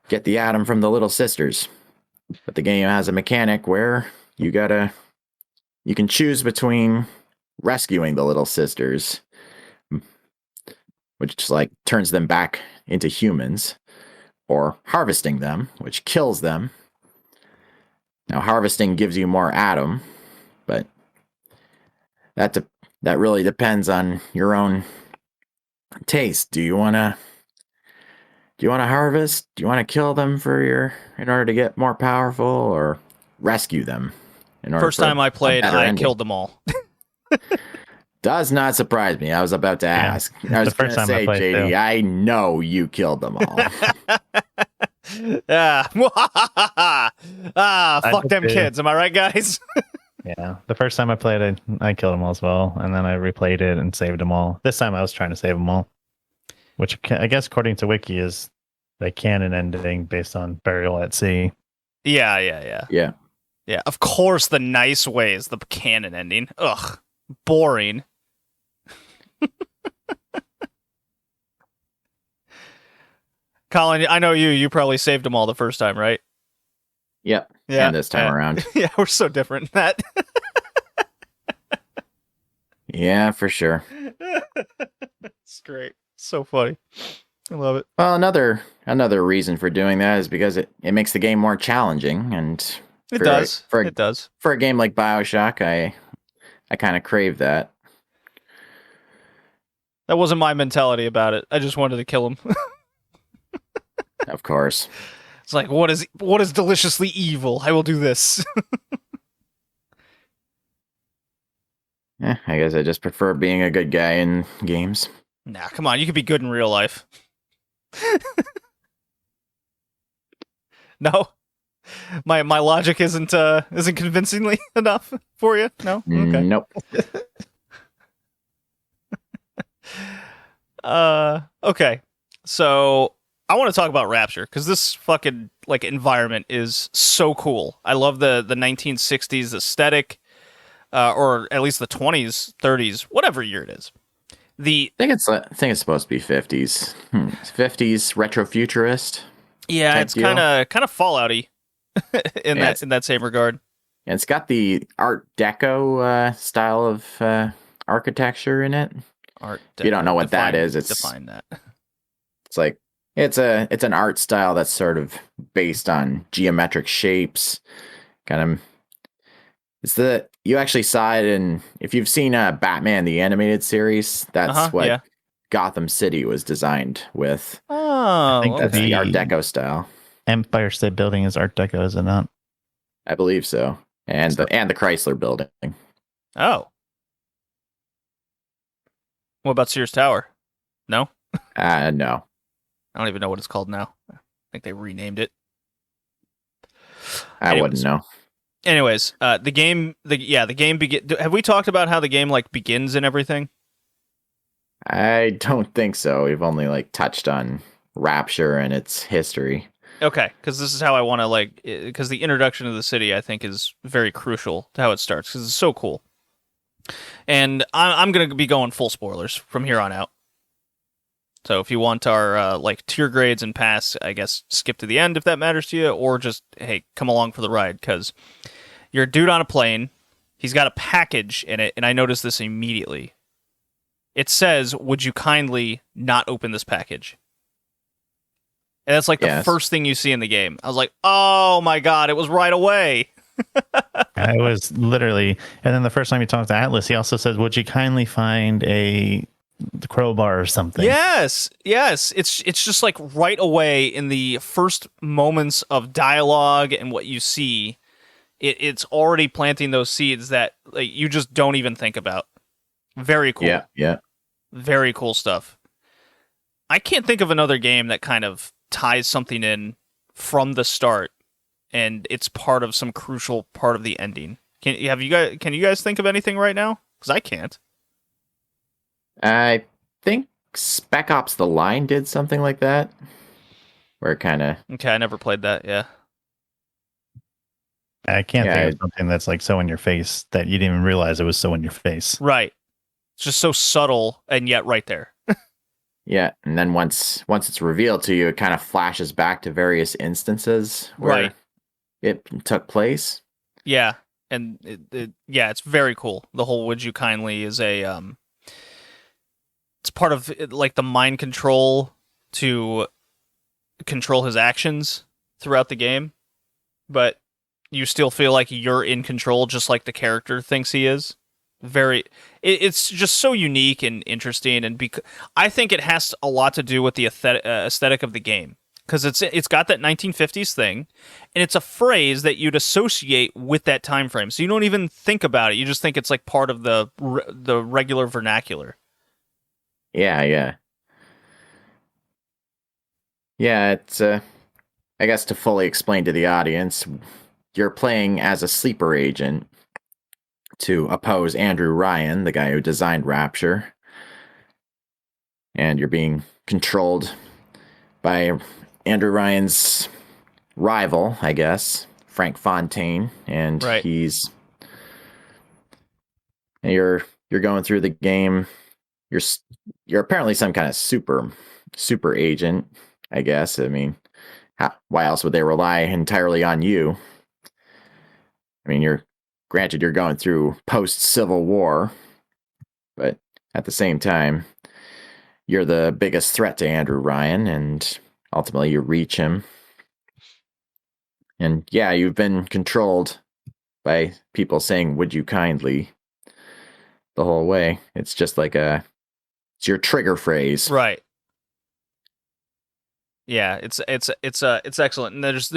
get the Atom from the Little Sisters. But the game has a mechanic where you can choose between rescuing the Little Sisters, which like turns them back into humans, or harvesting them, which kills them, Now, harvesting gives you more Atom, but that really depends on your own taste. Do you want to harvest? Do you want to kill them in order to get more powerful, or rescue them in order First time I played, I killed them all. Does not surprise me. I was about to ask. I was going to say, JD, I know you killed them all. Fuck them kids. Am I right, guys? Yeah, the first time I played it, I killed them all as well, and then I replayed it and saved them all. This time I was trying to save them all, which I guess according to Wiki is the canon ending based on Burial at Sea. Yeah. Of course, the nice way is the canon ending. Ugh, boring. Colin, I know you probably saved them all the first time, right? Yep. Yeah. And this time around. Yeah, we're so different in that. Yeah, for sure. It's great. So funny. I love it. Well, another reason for doing that is because it makes the game more challenging, and it does. For a game like Bioshock, I kind of crave that. That wasn't my mentality about it. I just wanted to kill him. Of course. It's like, what is deliciously evil? I will do this. I guess I just prefer being a good guy in games. Nah, come on. You could be good in real life. No? My logic isn't convincingly enough for you? No? Okay. Nope. Okay. So I want to talk about Rapture, because this fucking environment is so cool. I love the 1960s aesthetic, or at least the 20s, 30s, whatever year it is. I think it's supposed to be 50s. 50s retrofuturist. Yeah, it's kind of Fallout-y in that same regard. And it's got the Art Deco style of architecture in it. Art Deco. If you don't know what that is, define that. It's like it's an art style that's sort of based on geometric shapes. You actually saw it in, if you've seen Batman the Animated Series, that's what Gotham City was designed with. Oh, I think that's the Art Deco style. Empire State Building is Art Deco, is it not? I believe so. And the Chrysler Building. Oh. What about Sears Tower? No? No. I don't even know what it's called now. I think they renamed it. I wouldn't know. Anyways, the game have we talked about how the game begins and everything? I don't think so. We've only touched on Rapture and its history. Okay, because this is how I want to because the introduction of the city, I think, is very crucial to how it starts, because it's so cool. And I'm going to be going full spoilers from here on out. So if you want our tier grades and pass, I guess skip to the end if that matters to you, or just, hey, come along for the ride, because you're a dude on a plane. He's got a package in it, and I noticed this immediately. It says, "Would you kindly not open this package?" And that's the first thing you see in the game. I was like, oh my god, it was right away. I was literally, and then the first time you talked to Atlas, he also says, "Would you kindly find the crowbar or something?" Yes. It's just right away in the first moments of dialogue and what you see, it's already planting those seeds that you just don't even think about. Very cool. Yeah. Very cool stuff. I can't think of another game that kind of ties something in from the start, and it's part of some crucial part of the ending. Can you guys think of anything right now? Because I can't. I think Spec Ops: The Line did something like that, where it kind of... Okay, I never played that. Yeah, I can't think of something that's so in your face that you didn't even realize it was so in your face. Right. It's just so subtle and yet right there. Yeah, and then once it's revealed to you, it kind of flashes back to various instances where it took place. Yeah, and it's very cool. The whole "would you kindly" is it's part of the mind control to control his actions throughout the game. But you still feel like you're in control, just like the character thinks he is. It's just so unique and interesting, and I think it has a lot to do with the aesthetic of the game, because it's got that 1950s thing, and it's a phrase that you'd associate with that time frame, so you don't even think about it. You just think it's like part of the regular vernacular. Yeah. It's I guess to fully explain to the audience, you're playing as a sleeper agent to oppose Andrew Ryan, the guy who designed Rapture. And you're being controlled by Andrew Ryan's rival, I guess, Frank Fontaine, and Right. you're going through the game. You're apparently some kind of super agent, I guess. I mean, why else would they rely entirely on you? I mean, you're going through post-Civil War, but at the same time, you're the biggest threat to Andrew Ryan, and ultimately you reach him. And yeah, you've been controlled by people saying, "Would you kindly?" the whole way. It's just like it's your trigger phrase. Right. Yeah, it's excellent, and there's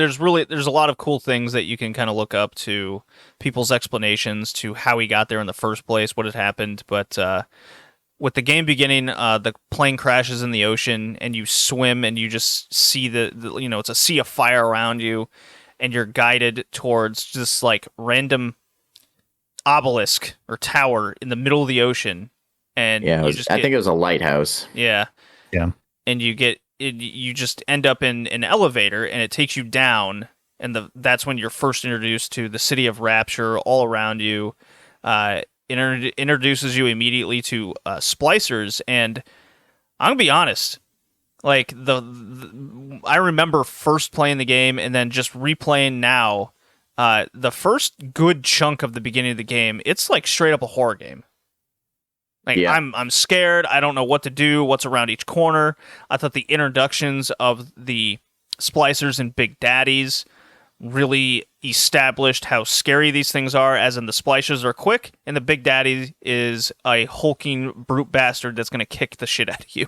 a lot of cool things that you can kind of look up to people's explanations to how he got there in the first place, what had happened. But with the game beginning, the plane crashes in the ocean, and you swim, and you just see the it's a sea of fire around you, and you're guided towards just like random obelisk or tower in the middle of the ocean, and I think it was a lighthouse. Yeah. And you just end up in an elevator, and it takes you down, and that's when you're first introduced to the city of Rapture all around you. Introduces you immediately to splicers, and I'm gonna be honest, like I remember first playing the game and then just replaying now. The first good chunk of the beginning of the game, it's like straight up a horror game. Like, yeah. I'm scared. I don't know what to do. What's around each corner? I thought the introductions of the splicers and Big Daddies really established how scary these things are. As in, the splicers are quick, and the Big Daddy is a hulking brute bastard that's going to kick the shit out of you.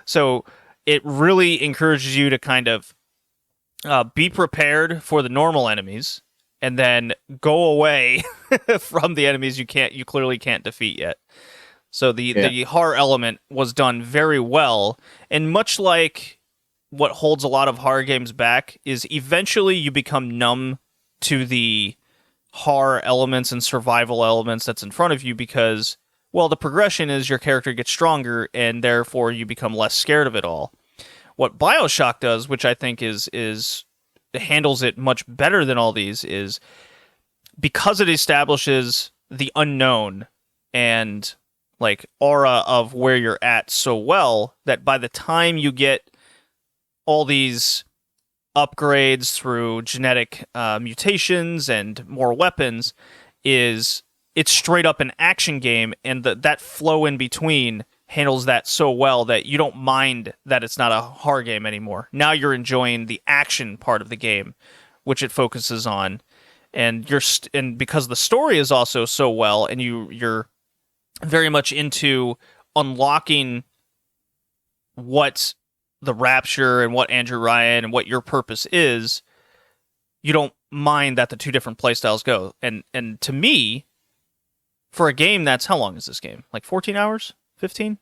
So it really encourages you to kind of be prepared for the normal enemies, and then go away from the enemies you clearly can't defeat yet. So the horror element was done very well, and much like what holds a lot of horror games back is eventually you become numb to the horror elements and survival elements that's in front of you, because, well, the progression is your character gets stronger, and therefore you become less scared of it all. What Bioshock does, which I think is handles it much better than all these, is because it establishes the unknown and like aura of where you're at so well, that by the time you get all these upgrades through genetic mutations and more weapons, it's straight up an action game, and that flow in between handles that so well that you don't mind that it's not a horror game anymore. Now you're enjoying the action part of the game, which it focuses on, and and because the story is also so well, and you're very much into unlocking what the Rapture and what Andrew Ryan and what your purpose is, you don't mind that the two different playstyles go. And to me, for a game that's, how long is this game? Like 14 hours? 15?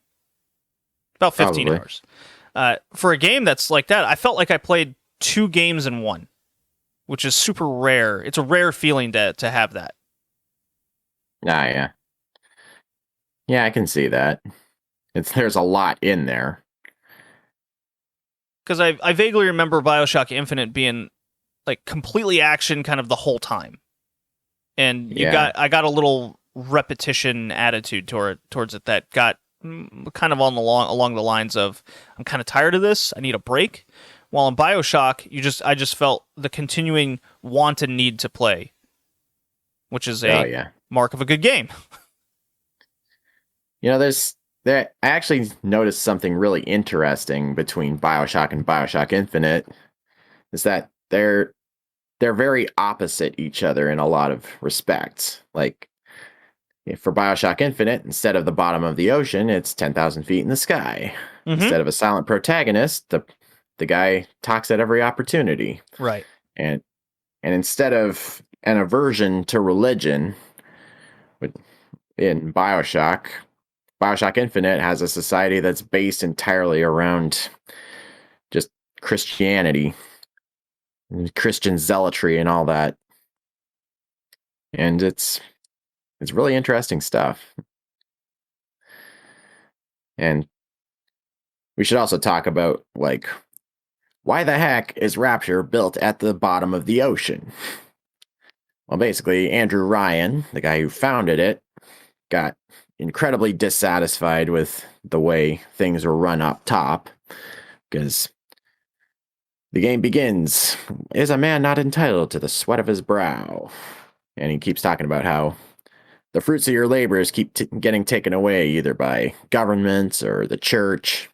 About 15 Probably. hours. For a game that's like that, I felt like I played 2 games in one, which is super rare. It's a rare feeling to have that. Yeah. Yeah, I can see that. There's a lot in there. Because I vaguely remember Bioshock Infinite being like completely action kind of the whole time, and I got a little repetition attitude towards it that got kind of along the lines of, I'm kind of tired of this. I need a break. While in Bioshock, I just felt the continuing want and need to play, which is a mark of a good game. I actually noticed something really interesting between Bioshock and Bioshock Infinite, is that they're very opposite each other in a lot of respects. Like, for Bioshock Infinite, instead of the bottom of the ocean, it's 10,000 feet in the sky. Mm-hmm. Instead of a silent protagonist, the guy talks at every opportunity. Right. And instead of an aversion to religion, in Bioshock Infinite has a society that's based entirely around just Christianity, Christian zealotry, and all that. And it's really interesting stuff. And we should also talk about, like, why the heck is Rapture built at the bottom of the ocean? Well, basically, Andrew Ryan, the guy who founded it, got incredibly dissatisfied with the way things were run up top, because the game begins, "Is a man not entitled to the sweat of his brow?" And he keeps talking about how the fruits of your labors keep getting taken away either by governments or the church.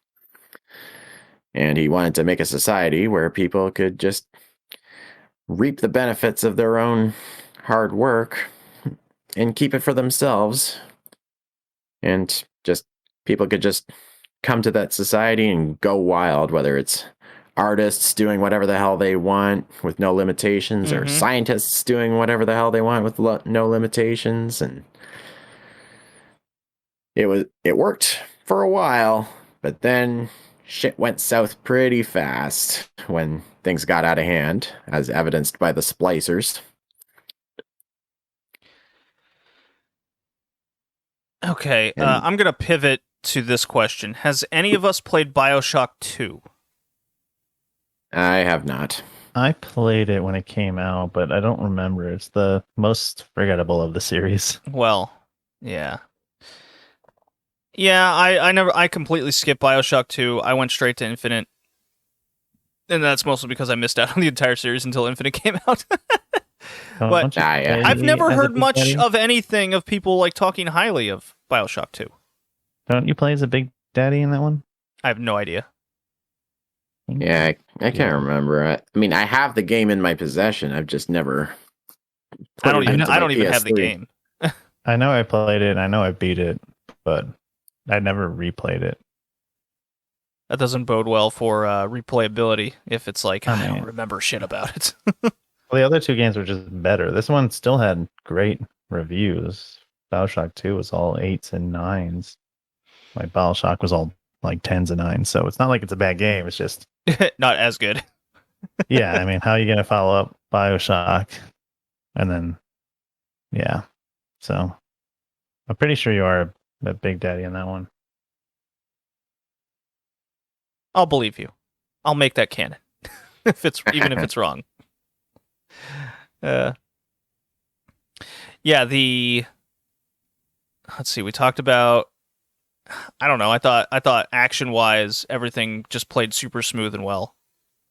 And he wanted to make a society where people could just reap the benefits of their own hard work and keep it for themselves. And just people could just come to that society and go wild, whether it's artists doing whatever the hell they want with no limitations, or scientists doing whatever the hell they want with no limitations. And it worked for a while, but then shit went south pretty fast when things got out of hand, as evidenced by the splicers. Okay, I'm going to pivot to this question. Has any of us played Bioshock 2? I have not. I played it when it came out, but I don't remember. It's the most forgettable of the series. Well, yeah. Yeah, I completely skipped Bioshock 2. I went straight to Infinite. And that's mostly because I missed out on the entire series until Infinite came out. But I've never heard much of anything of people like talking highly of Bioshock 2. Don't you play as a big daddy in that one? I have no idea. Yeah, I can't remember. I mean, I have the game in my possession. I've just never. I don't even have the game. I know I played it. And I know I beat it, but I never replayed it. That doesn't bode well for replayability if it's like, I don't remember shit about it. Well, the other two games were just better. This one still had great reviews. Bioshock 2 was all 8s and 9s. Like, Bioshock was all like 10s and 9s. So it's not like it's a bad game. It's just not as good. Yeah, I mean, how are you going to follow up Bioshock? And then, yeah. So I'm pretty sure you are a big daddy in that one. I'll believe you. I'll make that canon. Even if it's wrong. Yeah, let's see, we talked about, I don't know, I thought action-wise, everything just played super smooth and well,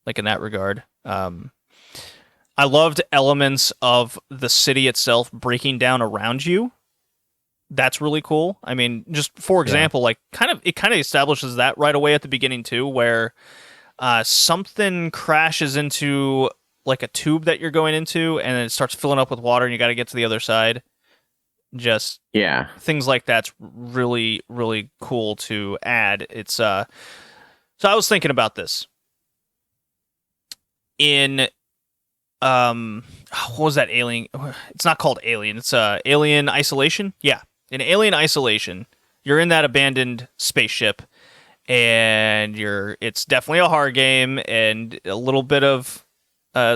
like in that regard. I loved elements of the city itself breaking down around you. That's really cool. I mean, just for example, like it kind of establishes that right away at the beginning too, where something crashes into like a tube that you're going into, and then it starts filling up with water, and you got to get to the other side. Just things like that's really, really cool to add. It's so I was thinking about this in what was that Alien? It's not called Alien. It's Alien Isolation. Yeah, in Alien Isolation, you're in that abandoned spaceship, and it's definitely a horror game and a little bit of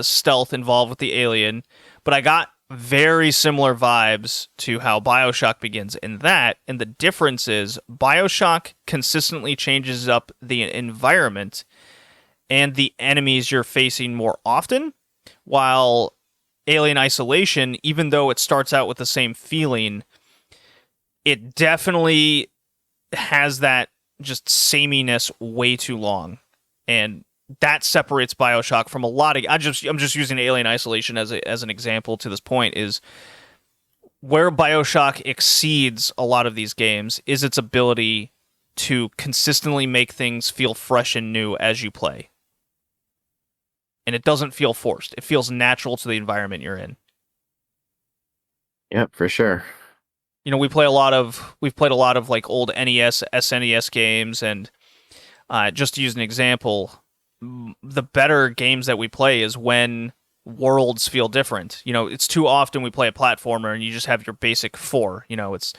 stealth involved with the alien, but I got very similar vibes to how Bioshock begins in that, and the difference is Bioshock consistently changes up the environment and the enemies you're facing more often, while Alien Isolation, even though it starts out with the same feeling, it definitely has that just sameness way too long, and that separates Bioshock from a lot of. I'm just using Alien Isolation as an example to this point, is where Bioshock exceeds a lot of these games is its ability to consistently make things feel fresh and new as you play. and it doesn't feel forced. It feels natural to the environment you're in. Yep, for sure. You know, we've played a lot of like old NES, SNES games, and just to use an example, the better games that we play is when worlds feel different. You know, it's too often we play a platformer and you just have your basic 4. You know, it's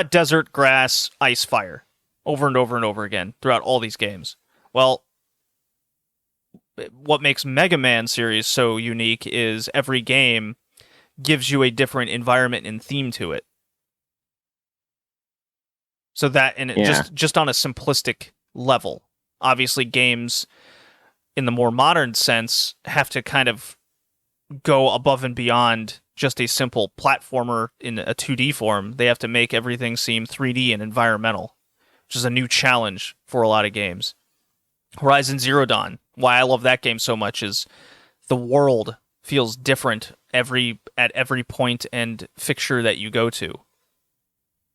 desert, grass, ice, fire, over and over and over again throughout all these games. Well, what makes Mega Man series so unique is every game gives you a different environment and theme to it. So that, and it just on a simplistic level. Obviously, games in the more modern sense have to kind of go above and beyond just a simple platformer in a 2D form. They have to make everything seem 3D and environmental, which is a new challenge for a lot of games. Horizon Zero Dawn, why I love that game so much is the world feels different at every point and fixture that you go to.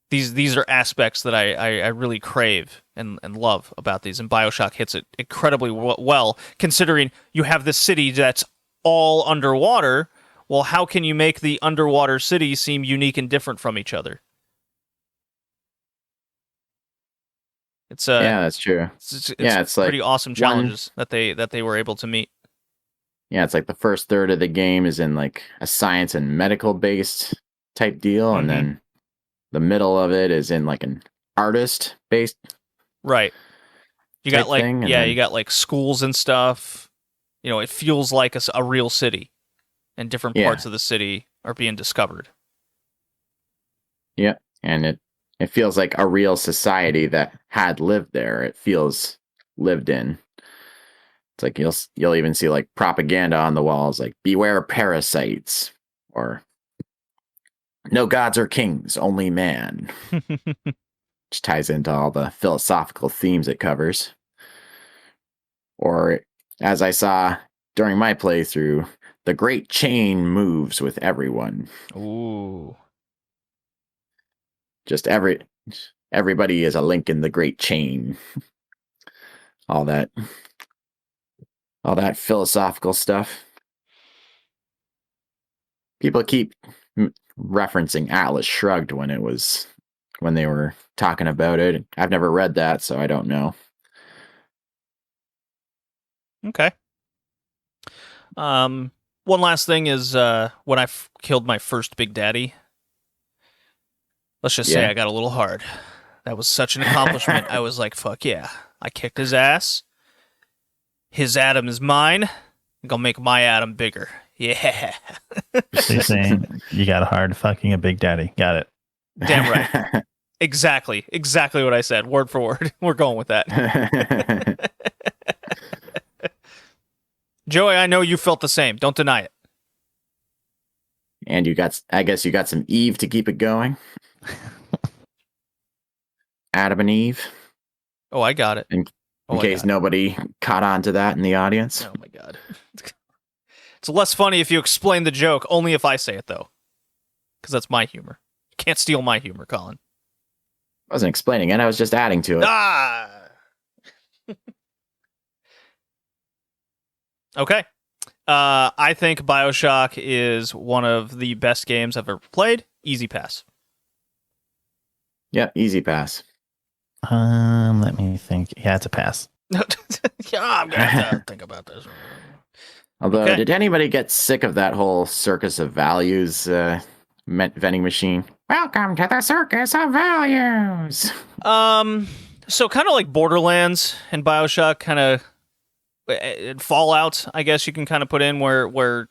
These are aspects that I really crave and love about these, and Bioshock hits it incredibly well, considering you have this city that's all underwater. Well, how can you make the underwater cities seem unique and different from each other? It's yeah, that's true. It's like pretty awesome challenges that they were able to meet. Yeah, it's like the first third of the game is in like a science and medical based type deal, and then the middle of it is in like an artist based. Right. You got like you got like schools and stuff. You know, it feels like a real city, and different parts of the city are being discovered. Yeah, and it feels like a real society that had lived there. It feels lived in. It's like you'll even see like propaganda on the walls, like "Beware parasites" or "No gods or kings, only man," which ties into all the philosophical themes it covers. Or, as I saw during my playthrough, the great chain moves with everyone. Ooh. Just everybody is a link in the great chain. all that philosophical stuff. People keep referencing Atlas Shrugged when they were talking about it. I've never read that, so I don't know. Okay. One last thing is when I killed my first Big Daddy. Let's just say I got a little hard. That was such an accomplishment. I was like, fuck yeah. I kicked his ass. His atom is mine. I'm gonna make my atom bigger. Yeah. So you're saying you got hard fucking a Big Daddy. Got it. Damn right. Exactly what I said, word for word. We're going with that. Joey, I know you felt the same. Don't deny it. And I guess you got some Eve to keep it going. Adam and Eve. Oh, I got it. In case nobody caught on to that in the audience. Oh my god. It's less funny if you explain the joke, only if I say it though. Because that's my humor. You can't steal my humor, Colin. I wasn't explaining it, I was just adding to it. Ah! Okay. I think Bioshock is one of the best games I've ever played. Easy pass. Yeah, easy pass. Let me think. Yeah, it's a pass. Yeah, I'm gonna have to think about this. Although, did anybody get sick of that whole circus of values vending machine? Welcome to the circus of values. So kind of like Borderlands and Bioshock, kind of Fallout, I guess you can kind of put in where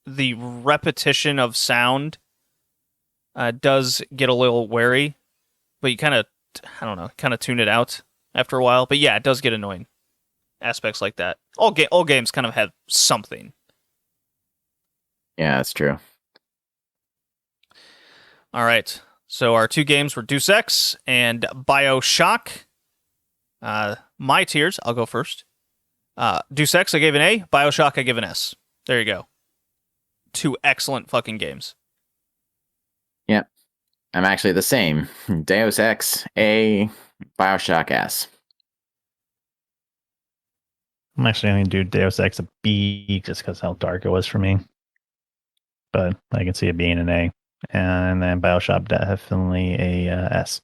the repetition of sound does get a little wary, but you kind of, I don't know, kind of tune it out after a while. But yeah, it does get annoying. Aspects like that. All games kind of have something. Yeah, that's true. All right. So our two games were Deus Ex and Bioshock. My tiers, I'll go first. Deus Ex, I gave an A. Bioshock, I give an S. There you go. Two excellent fucking games. Yep. I'm actually the same. Deus Ex, A. Bioshock, S. I'm actually going to do Deus Ex a B just because how dark it was for me. But I can see it being an A. And then Bioshock definitely a S.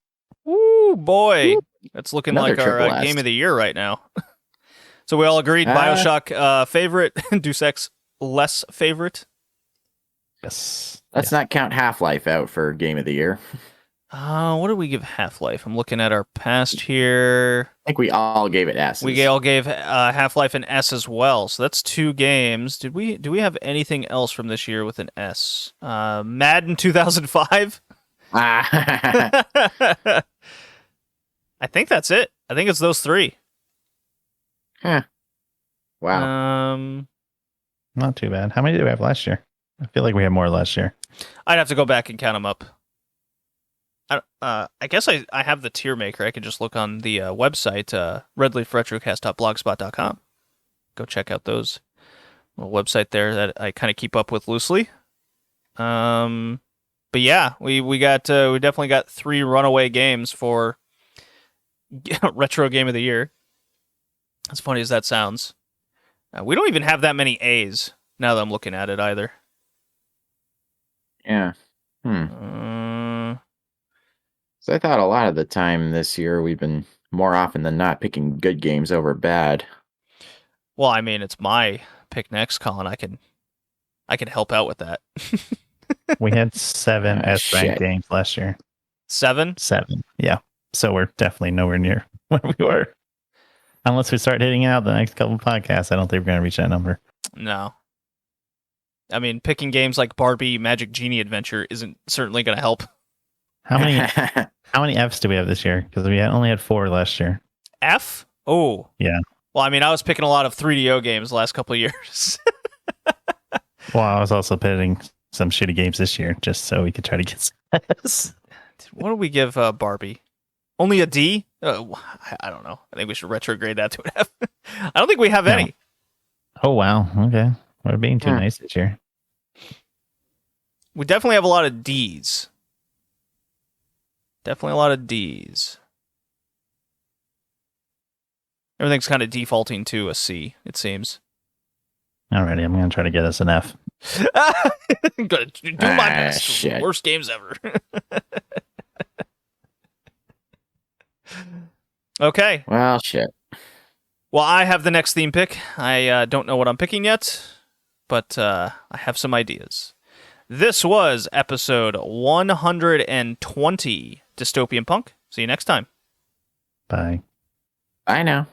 Ooh, boy. That's looking Another like our triple S. game of the year right now. So we all agreed Bioshock favorite, Deus Ex less favorite. Yes. Let's not count Half-Life out for game of the year. What did we give Half-Life? I'm looking at our past here. I think we all gave it S's. We all gave Half-Life an S as well. So that's 2 games. Do we have anything else from this year with an S? Madden 2005? I think that's it. I think it's those 3. Huh. Wow. Not too bad. How many did we have last year? I feel like we had more last year. I'd have to go back and count them up. I guess I have the tier maker. I could just look on the website, redleafretrocast.blogspot.com. Go check out those little website there that I kind of keep up with loosely. But yeah, we definitely got 3 runaway games for retro game of the year. As funny as that sounds, we don't even have that many A's now that I'm looking at it either. Yeah. So I thought a lot of the time this year we've been more often than not picking good games over bad. Well, I mean, it's my pick next, Colin. I can help out with that. We had 7 S-ranked games last year. 7? 7, yeah. So we're definitely nowhere near where we were. Unless we start hitting out the next couple of podcasts, I don't think we're going to reach that number. No. I mean, picking games like Barbie Magic Genie Adventure isn't certainly going to help. How many Fs do we have this year? Because we only had 4 last year. F? Oh. Yeah. Well, I mean, I was picking a lot of 3DO games the last couple of years. Well, I was also picking some shitty games this year just so we could try to get S. What do we give Barbie? Only a D? I don't know. I think we should retrograde that to an F. I don't think we have any. Oh, wow. Okay. We're being too nice this year. We definitely have a lot of Ds. Definitely a lot of Ds. Everything's kind of defaulting to a C, it seems. Alrighty, I'm going to try to get us an F. I'm going to do my best. Shit. Worst games ever. Okay. Well, shit. Well, I have the next theme pick. I don't know what I'm picking yet, but I have some ideas. This was episode 120, Dystopian Punk. See you next time. Bye. Bye now.